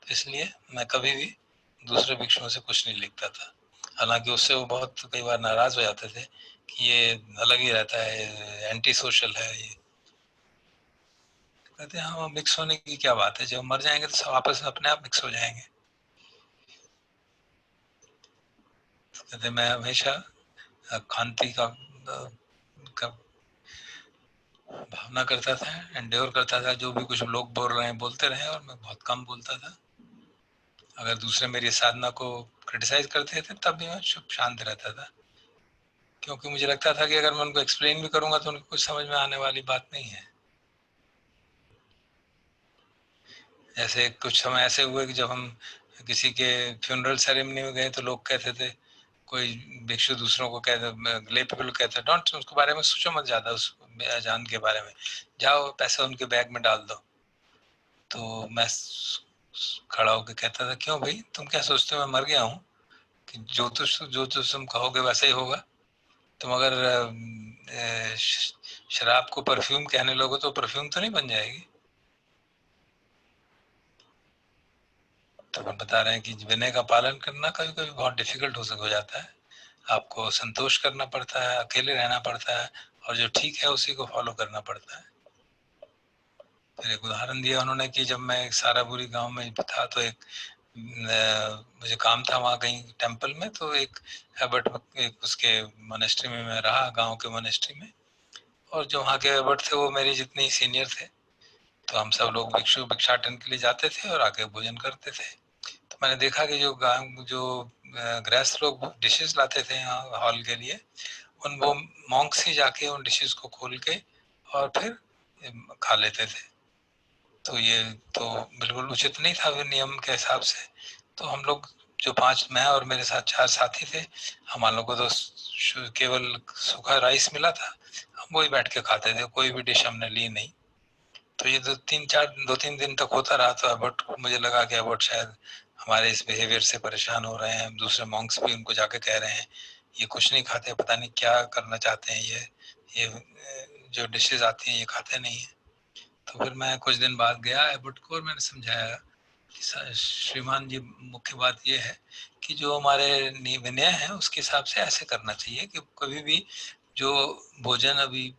तो इसलिए मैं कभी भी दूसरे भिक्षुओं से कुछ नहीं लिखता था। हालांकि उससे वो बहुत कई बार नाराज हो जाते थे कि ये अलग ही रहता है, एंटी सोशल है ये। कहते हैं हाँ मिक्स होने की क्या बात है, जब मर जाएंगे तो सब आपस में अपने आप मिक्स हो जाएंगे। कहते मैं हमेशा शांति का भावना करता था, एंड्योर करता था, जो भी कुछ लोग बोल रहे हैं बोलते रहे, और मैं बहुत कम बोलता था। अगर दूसरे मेरी साधना को क्रिटिसाइज करते थे तब भी मैं चुप शांत रहता था, क्योंकि मुझे लगता था कि अगर मैं उनको एक्सप्लेन भी करूंगा तो उनको कुछ समझ में आने वाली बात नहीं है। जैसे कुछ समय ऐसे हुए कि जब हम किसी के फ्यूनरल सेरेमनी में गए तो लोग कहते थे, कोई भिक्षु दूसरों को कहते, ले पीपल कहते डोंट उसके बारे में सोचो मत ज्यादा, उस अजान के बारे में, जाओ पैसा उनके बैग में डाल दो। तो मैं खड़ा होकर कहता था क्यों भाई तुम क्या सोचते हो मैं मर गया हूँ कि जो तुम कहोगे वैसा ही होगा। तुम अगर शराब को परफ्यूम कहने लोगे तो परफ्यूम तो नहीं बन जाएगी। तो हम बता रहे हैं कि विनय का पालन करना कभी कभी बहुत डिफिकल्ट हो जाता है। आपको संतोष करना पड़ता है, अकेले रहना पड़ता है, और जो ठीक है उसी को फॉलो करना पड़ता है। फिर एक उदाहरण दिया उन्होंने कि जब मैं सारापुरी गांव में था तो एक मुझे काम था वहाँ कहीं टेम्पल में, तो एक एबट एक उसके मोनेस्ट्री में मैं रहा, गांव के मोनेस्ट्री में, और जो वहाँ के एबट थे वो मेरे जितने ही सीनियर थे। तो हम सब लोग भिक्षाटन के लिए जाते थे और आके भोजन करते थे। तो मैंने देखा कि जो गृहस्थ लोग डिशेस लाते थे यहाँ हॉल के लिए, उन वो मॉन्क्स ही जाके उन डिशेस को खोल के और फिर खा लेते थे। तो ये तो बिल्कुल उचित नहीं था नियम के हिसाब से। तो हम लोग जो मैं और मेरे साथ 4 साथी थे, हम लोग को तो केवल सूखा राइस मिला था, हम वही बैठ के खाते थे, कोई भी डिश हमने ली नहीं। तो ये 2-3 दिन तक होता रहा। तो एबर्ट को मुझे लगा कि एबर्ट शायद हमारे इस बिहेवियर से परेशान हो रहे हैं, दूसरे मॉन्क्स भी उनको जाके कह रहे हैं ये कुछ नहीं खाते, पता नहीं क्या करना चाहते हैं, ये जो डिशेज आती हैं ये खाते नहीं है। तो फिर मैं कुछ दिन बाद गया एबर्ट को और मैंने समझाया कि श्रीमान जी मुख्य बात ये है कि जो हमारे विनय है उसके हिसाब से ऐसे करना चाहिए कि कभी भी जो भोजन अभी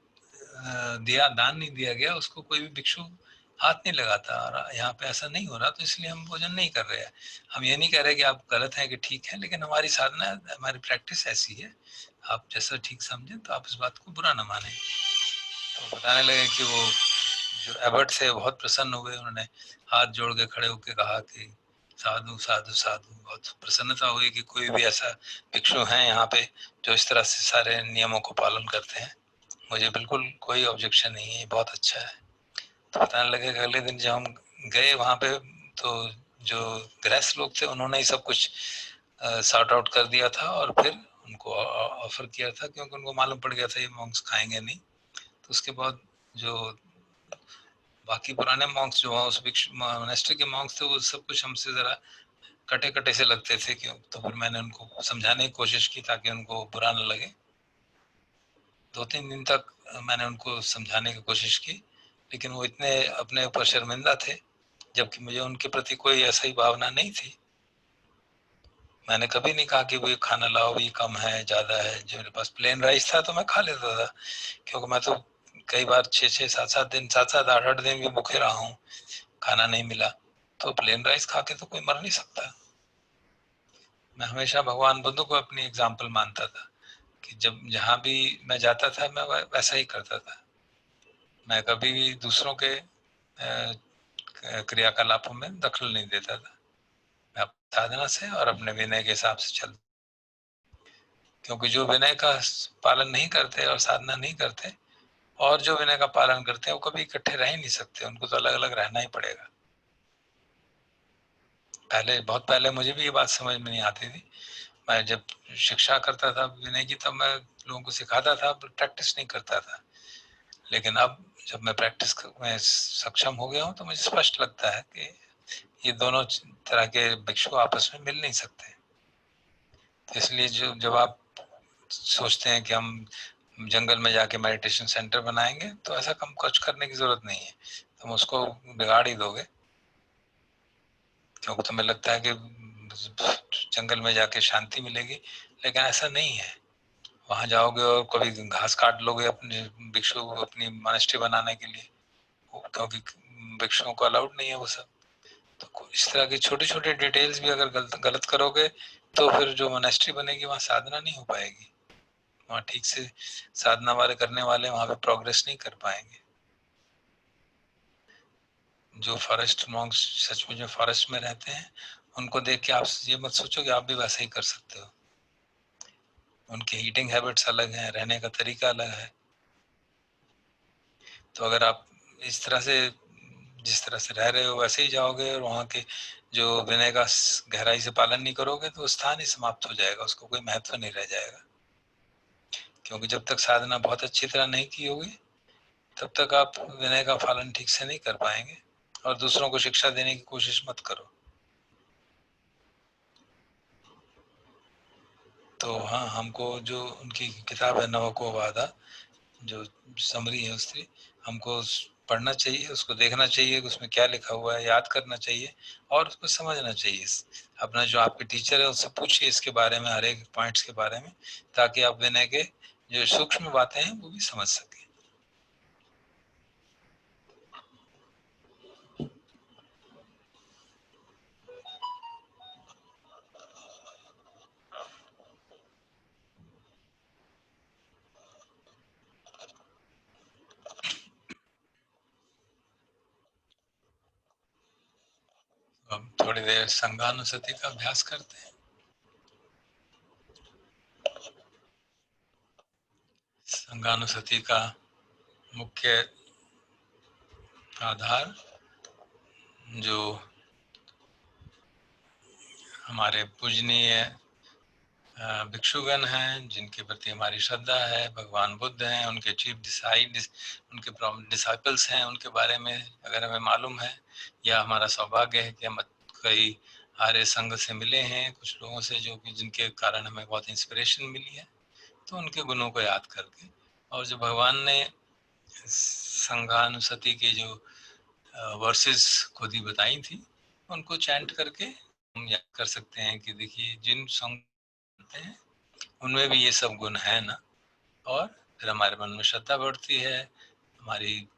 दान नहीं दिया गया उसको कोई भी भिक्षु हाथ नहीं लगाता, और यहाँ पे ऐसा नहीं हो रहा, तो इसलिए हम भोजन नहीं कर रहे हैं। हम ये नहीं कह रहे कि आप गलत हैं कि ठीक है, लेकिन हमारी साधना हमारी प्रैक्टिस ऐसी है, आप जैसा ठीक समझें तो आप इस बात को बुरा ना माने। तो बताने लगे कि वो जो एबर्ट से बहुत प्रसन्न हुए, उन्होंने हाथ जोड़ के खड़े होकर कहा कि साधु साधु साधु। बहुत प्रसन्नता हुई कि कोई भी ऐसा भिक्षु है यहाँ पे जो इस तरह से सारे नियमों को पालन करते हैं। मुझे बिल्कुल कोई ऑब्जेक्शन नहीं है, बहुत अच्छा है। तो बताने लगे कि अगले दिन जब हम गए वहाँ पे तो जो गृहस्थ लोग थे उन्होंने ही सब कुछ सॉर्ट आउट कर दिया था, और फिर उनको ऑफर किया था, क्योंकि उनको मालूम पड़ गया था ये मॉन्क्स खाएंगे नहीं। तो उसके बाद जो बाकी पुराने मॉन्क्स जो उस मोनेस्ट्री के मॉन्क्स थे वो सब कुछ हमसे जरा कटे कटे से लगते थे, क्यों। तो फिर मैंने उनको समझाने की कोशिश की ताकि उनको बुरा न लगे। 2-3 दिन तक मैंने उनको समझाने की कोशिश की, लेकिन वो इतने अपने ऊपर शर्मिंदा थे, जबकि मुझे उनके प्रति कोई ऐसा ही भावना नहीं थी। मैंने कभी नहीं कहा कि वो ये खाना लाओ, ये कम है ज्यादा है। जो मेरे पास प्लेन राइस था तो मैं खा लेता था, क्योंकि मैं तो कई बार 6-6, 7-7 दिन, 7-7, 8-8 दिन भी भूखे रहा हूँ, खाना नहीं मिला। तो प्लेन राइस खा के तो कोई मर नहीं सकता। मैं हमेशा भगवान बुद्ध को अपनी एग्जाम्पल मानता था कि जब जहाँ भी मैं जाता था मैं वैसा ही करता था। मैं कभी भी दूसरों के क्रियाकलापों में दखल नहीं देता था। मैं अपनी साधना से और अपने विनय के हिसाब से चलता, क्योंकि जो विनय का पालन नहीं करते और साधना नहीं करते, और जो विनय का पालन करते हैं वो कभी इकट्ठे रह ही नहीं सकते, उनको तो अलग अलग रहना ही पड़ेगा। बहुत पहले मुझे भी ये बात समझ में नहीं आती थी। मैं जब शिक्षा करता था विनय की, तब मैं लोगों को सिखाता था, प्रैक्टिस नहीं करता था। लेकिन अब जब मैं प्रैक्टिस में सक्षम हो गया हूँ तो मुझे स्पष्ट लगता है कि ये दोनों तरह के भिक्षु आपस में मिल नहीं सकते। तो इसलिए जब आप सोचते हैं कि हम जंगल में जाके मेडिटेशन सेंटर बनाएंगे, तो ऐसा कम कुछ करने की जरूरत नहीं है, तुम उसको बिगाड़ ही दोगे। क्योंकि तुम्हें लगता है कि जंगल में जाके शांति मिलेगी, लेकिन ऐसा नहीं है। वहां जाओगे और कभी घास काट लोगे अपने भिक्षु अपनी मॉनेस्ट्री बनाने के लिए, क्योंकि भिक्षुओं को अलाउड नहीं है वो सब। तो इस तरह की छोटी छोटी डिटेल्स भी अगर गलत करोगे तो फिर जो मॉनेस्ट्री बनेगी वहाँ साधना नहीं हो पाएगी। वहाँ ठीक से साधना वाले करने वाले वहाँ पे प्रोग्रेस नहीं कर पाएंगे। जो फॉरेस्ट मॉन्क्स सच में जो फॉरेस्ट में रहते हैं, उनको देख के आप ये मत सोचो कि आप भी वैसा ही कर सकते हो। उनके ईटिंग हैबिट्स अलग हैं, रहने का तरीका अलग है। तो अगर आप इस तरह से जिस तरह से रह रहे हो वैसे ही जाओगे और वहाँ के जो विनय का गहराई से पालन नहीं करोगे, तो स्थान ही समाप्त हो जाएगा, उसको कोई महत्व नहीं रह जाएगा। क्योंकि जब तक साधना बहुत अच्छी तरह नहीं की होगी, तब तक आप विनय का पालन ठीक से नहीं कर पाएंगे। और दूसरों को शिक्षा देने की कोशिश मत करो। तो हाँ, हमको जो उनकी किताब है नवको वादा, जो समरी है उसकी, हमको पढ़ना चाहिए, उसको देखना चाहिए कि उसमें क्या लिखा हुआ है, याद करना चाहिए और उसको समझना चाहिए। अपना जो आपके टीचर है उससे पूछिए इसके बारे में, हर एक पॉइंट्स के बारे में, ताकि आप विनय के जो सूक्ष्म बातें हैं वो भी समझ सके। अब थोड़ी देर संगानुसति का अभ्यास करते हैं। संगानुसति का मुख्य आधार जो हमारे पूजनीय भिक्षुगण हैं, जिनके प्रति हमारी श्रद्धा है, भगवान बुद्ध हैं, उनके चीफ उनके डिसाइपल्स हैं, उनके बारे में अगर हमें मालूम है, या हमारा सौभाग्य है कि हम कई आर्य संघ से मिले हैं, कुछ लोगों से जो कि जिनके कारण हमें बहुत इंस्पिरेशन मिली है, तो उनके गुणों को याद करके, और जो भगवान ने संगानुसति के जो वर्सेस खुद ही बताई थी, उनको चैंट करके हम याद कर सकते हैं कि देखिए जिन संघ हैं उनमें भी ये सब गुण है ना। और फिर हमारे मन में श्रद्धा बढ़ती है, हमारी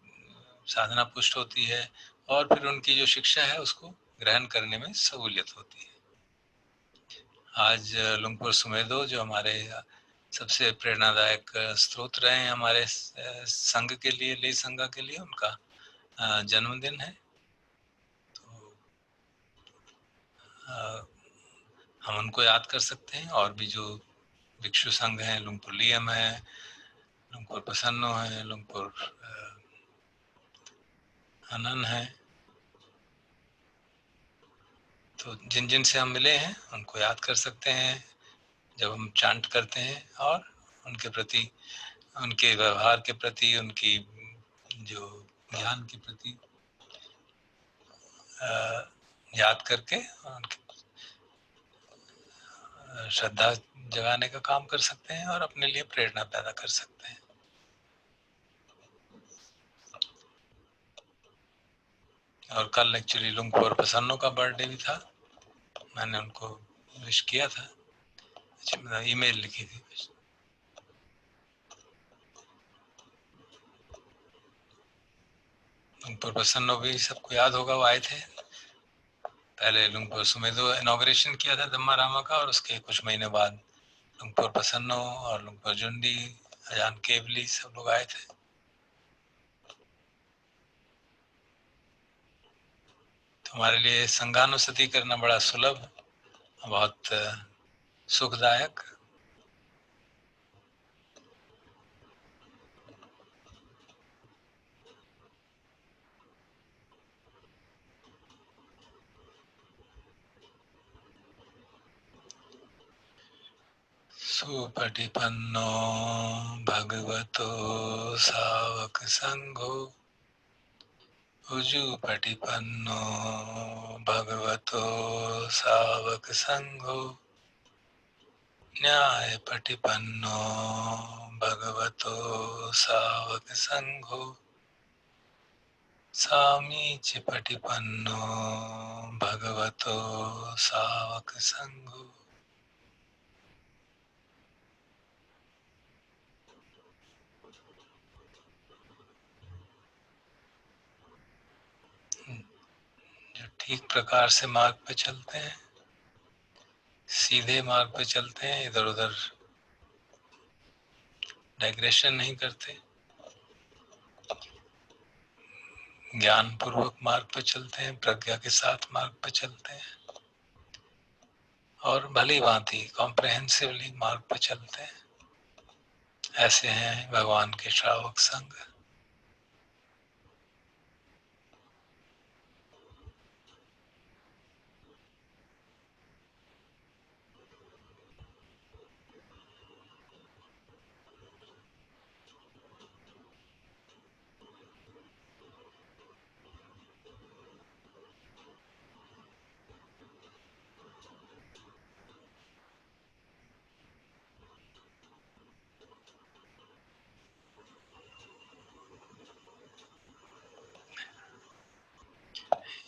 साधना पुष्ट होती है, और फिर उनकी जो शिक्षा है उसको ग्रहण करने में सहूलियत होती है। आज लुंगपुर सुमेधो जो हमारे सबसे प्रेरणादायक स्रोत रहे हैं हमारे संघ के लिए, ले संघ के लिए, उनका जन्मदिन है। तो हम उनको याद कर सकते हैं। और भी जो भिक्षु संघ हैं, लुंगपुर लियम है, लुंगपुर प्रसन्नो है, लुंगपुर अनन है, तो जिन जिन से हम मिले हैं उनको याद कर सकते हैं जब हम चांट करते हैं, और उनके प्रति, उनके व्यवहार के प्रति, उनकी जो ज्ञान के प्रति याद करके उनकी श्रद्धा जगाने का काम कर सकते हैं और अपने लिए प्रेरणा पैदा कर सकते हैं। और कल एक्चुअली लुंगपुर प्रसन्नो का बर्थडे भी था, मैंने उनको विश किया था, ईमेल लिखी थी। लुंगपुर प्रसन्नो भी सबको याद होगा, वो आए थे पहले। लुंगपुर सुमेधो इनॉग्रेशन किया था धम्मा रामा का, और उसके कुछ महीने बाद लुंगपुर प्रसन्नो और लुंगपुर जुंडी, अजान केवली, सब लोग आए थे। तो हमारे लिए संगानुसति करना बड़ा सुलभ, बहुत सुखदायक। सुपटिपन्नो भगवतो सावक संघो उजुपटिपन्नो भगवतो सावक संघो न्यायपटिपन्नो भगवतो सावक संघो सामीचिपटिपन्नो भगवतो सावक संघो। जो ठीक प्रकार से मार्ग पे चलते हैं, सीधे मार्ग पे चलते हैं, इधर उधर डाइग्रेशन नहीं करते, ज्ञान पूर्वक मार्ग पे चलते हैं, प्रज्ञा के साथ मार्ग पे चलते हैं और भली भांति कॉम्प्रहेंसिवली मार्ग पे चलते हैं, ऐसे हैं भगवान के श्रावक संघ।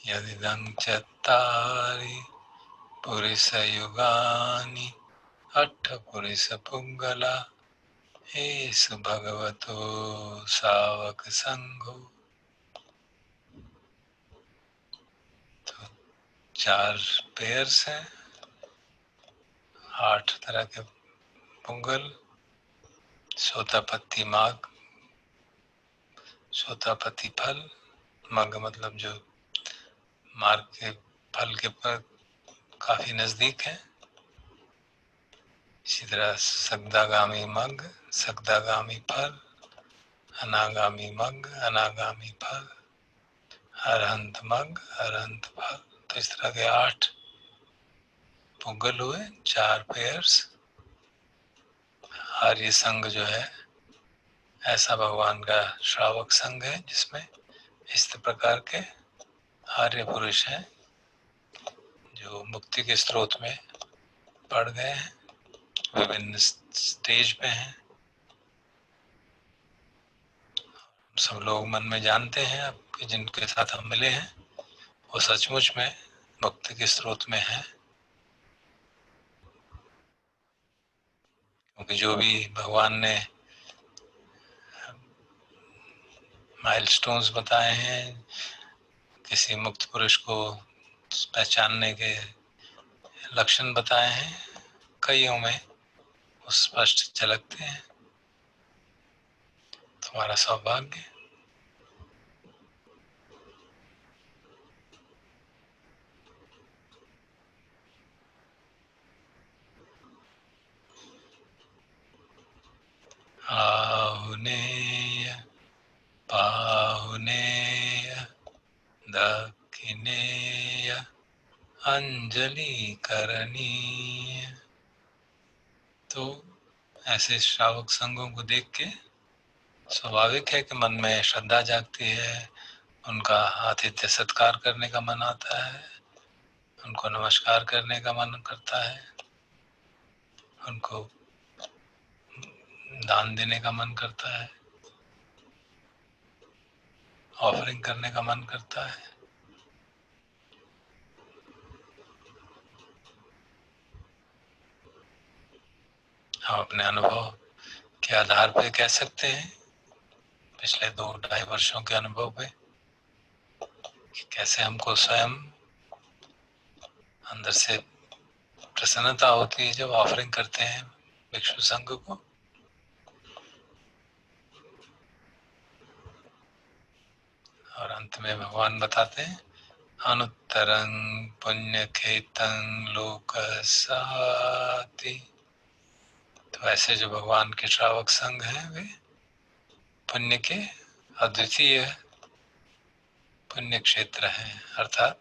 यदिदं चत्तारि पुरुषयुगानि अट्ठपुरुषपुङ्गला एषु भगवतो सावक संघो। तो 4 पेयर्स हैं, 8 तरह के पुंगल, सोतापत्ति मार्ग, सोतापत्ति फल, मग मतलब जो मार्ग के फल के पर काफी नजदीक है। इसी तरह सगदागामी मग, सगदागामी फल, अनागामी मग, अनागामी फल, अरहंत मग, अरहंत फल। तो इस तरह के 8 पुगल हुए, 4 पेयर्स। आर्य संघ जो है ऐसा भगवान का श्रावक संघ है जिसमें इस प्रकार के आर्य पुरुष हैं जो मुक्ति के स्रोत में पड़ गए हैं, विभिन्न स्टेज पे हैं। सब लोग मन में जानते हैं अब कि जिनके साथ हम मिले हैं वो सचमुच में मुक्ति के स्रोत में हैं, क्योंकि जो भी भगवान ने माइलस्टोन्स बताए हैं, किसी मुक्त पुरुष को पहचानने के लक्षण बताए हैं, कईयों में वो स्पष्ट झलकते हैं। तुम्हारा सौभाग्य। आहुनेय पाहुनेय दक्षिणेय अंजलि करणीय। तो ऐसे श्रावक संघों को देख के स्वाभाविक है कि मन में श्रद्धा जागती है, उनका आतिथ्य सत्कार करने का मन आता है, उनको नमस्कार करने का मन करता है, उनको दान देने का मन करता है, ऑफरिंग करने का मन करता है। हम अपने अनुभव के आधार पे कह सकते हैं, पिछले 2-2.5 वर्षों के अनुभव पे, कि कैसे हमको स्वयं अंदर से प्रसन्नता होती है जब ऑफरिंग करते हैं भिक्षु संघ को। और अंत में भगवान बताते हैं अनुत्तरं पुण्य खेतं लोकसाति। तो ऐसे जो भगवान के श्रावक संघ हैं वे पुण्य के अद्वितीय पुण्य क्षेत्र हैं, अर्थात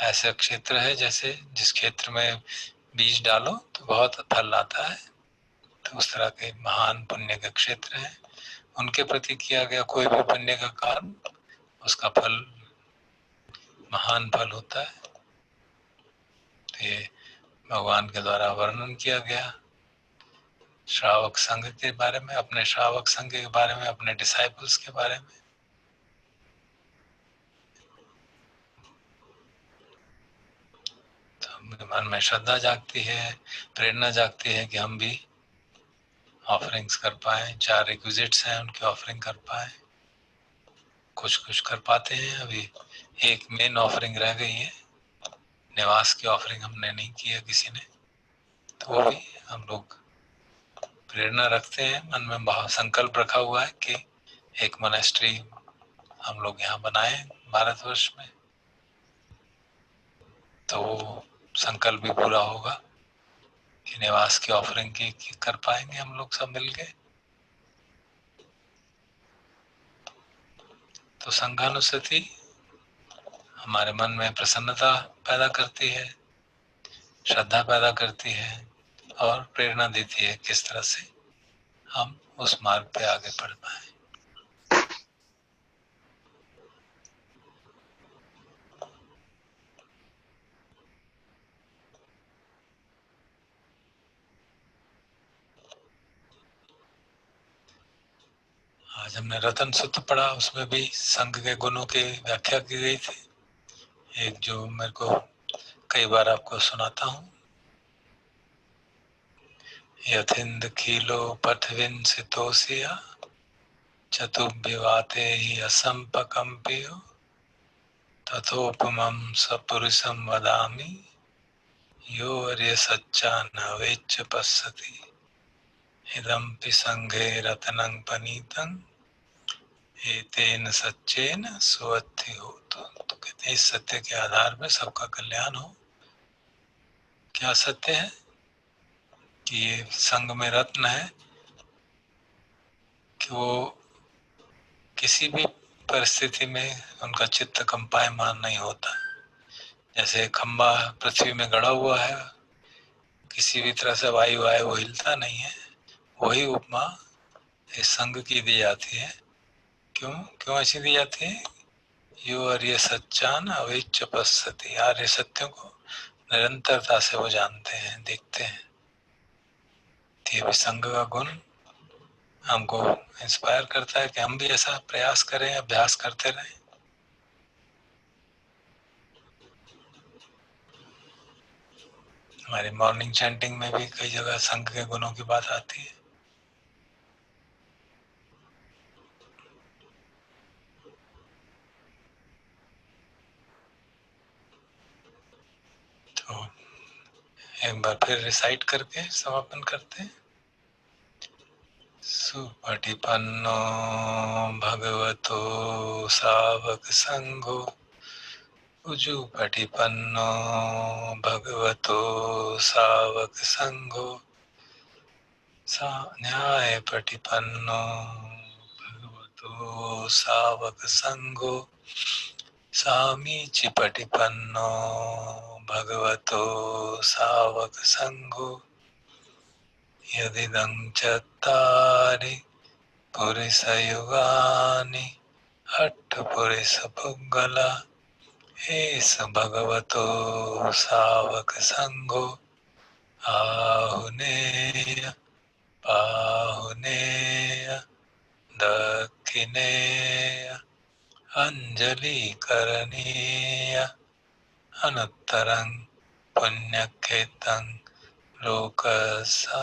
ऐसा क्षेत्र है जैसे जिस क्षेत्र में बीज डालो तो बहुत फल आता है, तो उस तरह के महान पुण्य के क्षेत्र हैं, उनके प्रति किया गया कोई भी पुण्य का काम उसका फल महान फल होता है। तो ये भगवान के द्वारा वर्णन किया गया श्रावक संघ के बारे में, अपने श्रावक संघ के बारे में, अपने डिसाइपल्स के बारे में। तो मन में श्रद्धा जागती है, प्रेरणा जागती है कि हम भी ऑफरिंग्स कर पाए। 4 रिक्विजिट्स हैं, उनकी ऑफरिंग कर पाए। कुछ कर पाते हैं। अभी एक मेन ऑफरिंग रह गई है, निवास की ऑफरिंग हमने नहीं की है किसी ने, तो वो भी हम लोग प्रेरणा रखते हैं, मन में भाव संकल्प रखा हुआ है कि एक मोनेस्ट्री हम लोग यहाँ बनाए भारतवर्ष में। तो वो संकल्प भी पूरा होगा कि निवास की ऑफरिंग की कर पाएंगे हम लोग सब मिलके। तो संघानुस्थिति हमारे मन में प्रसन्नता पैदा करती है, श्रद्धा पैदा करती है और प्रेरणा देती है किस तरह से हम उस मार्ग पे आगे बढ़ पाए। आज हमने रतन सूत्र पढ़ा, उसमें भी संघ के गुणों की व्याख्या की गई थी। एक जो मेरे को कई बार आपको सुनाता हूँ, यथिंद खीलो पठविंसितोसिया चतुर्विवाते ही असंपकंपियो तथोपमं सपुरुषं वदामि यो अर्य सच्चा न वेच्च पश्यति इदम्पि संघे रत्नं पनीतं एतेन सच्चेन सुवत्ति होतु। तो कहते हैं इस सत्य के आधार पर सबका कल्याण हो। क्या सत्य है कि ये संघ में रत्न है कि वो किसी भी परिस्थिति में उनका चित्त कंपायमान नहीं होता। जैसे खंबा पृथ्वी में गड़ा हुआ है, किसी भी तरह से वायु आए वो हिलता नहीं है, वही उपमा इस संघ की दी जाती है। क्यों ऐसी दी जाती है? यो आर्य सच्चान अवेच्च पश्यति, आर्य सत्यों को निरंतरता से वो जानते हैं, देखते हैं। ये भी संघ का गुण हमको इंस्पायर करता है कि हम भी ऐसा प्रयास करें, अभ्यास करते रहें। हमारी मॉर्निंग चैंटिंग में भी कई जगह संघ के गुणों की बात आती है। तो एक बार फिर रिसाइट करके समापन करते हैं। सुपटिपन्नो भगवतो सावक संघो उजुपटिपन्नो भगवतो सावक संघो न्यायपटिपन्नो भगवतो सावक संघो सामीचिपटिपन्नो भगवतो सावक संघो यदिदं चत्तारि पुरुषयुगानि अट्ठपुरुषपुग्गला एष भगवतो सावक संघो आहुनेय पाहुनेय दक्षिणेय अंजलिकरणीय अनुत्तरं पुण्यक्षेत्रं लोकशान्ति।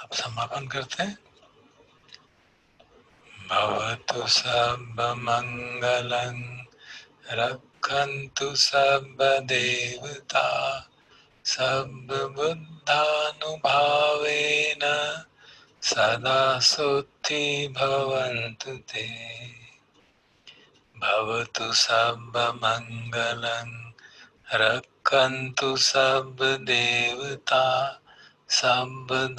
अब समापन करते हैं। भवतु सर्वमङ्गलं रक्षन्तु सर्वदेवता सर्वबुद्धानुभावेन सदा सुखी भवन्तु ते भवतु सर्वमङ्गलं रक्षन्तु सर्वदेवता सर्वधर्मानुभावेन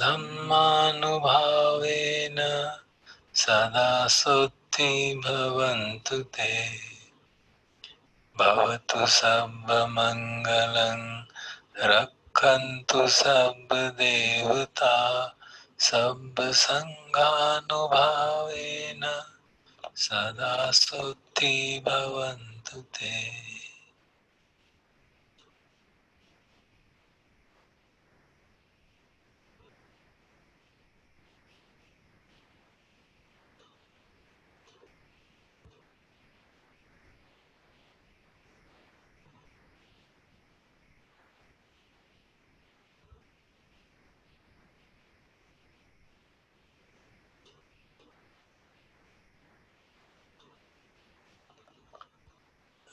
सदा सुखी भवन्तु ते भवतु सर्वमङ्गलं रक्षन्तु सर्वदेवता सर्वसङ्गानुभावेन सदा सुखी भवन्तु ते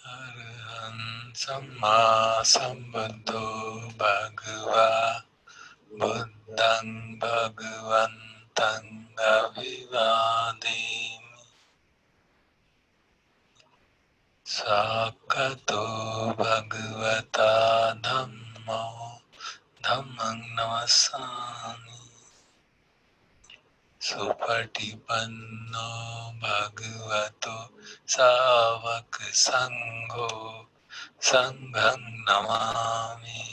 अरहं सम्मा सम्बुद्धो भगवा बुद्धं भगवन्तं अभिवादेमि साक्षातो भगवता धम्मो धम्मं नमस्सामि सुपटिपन्नो भगवतो सावक संघो संघं नमामि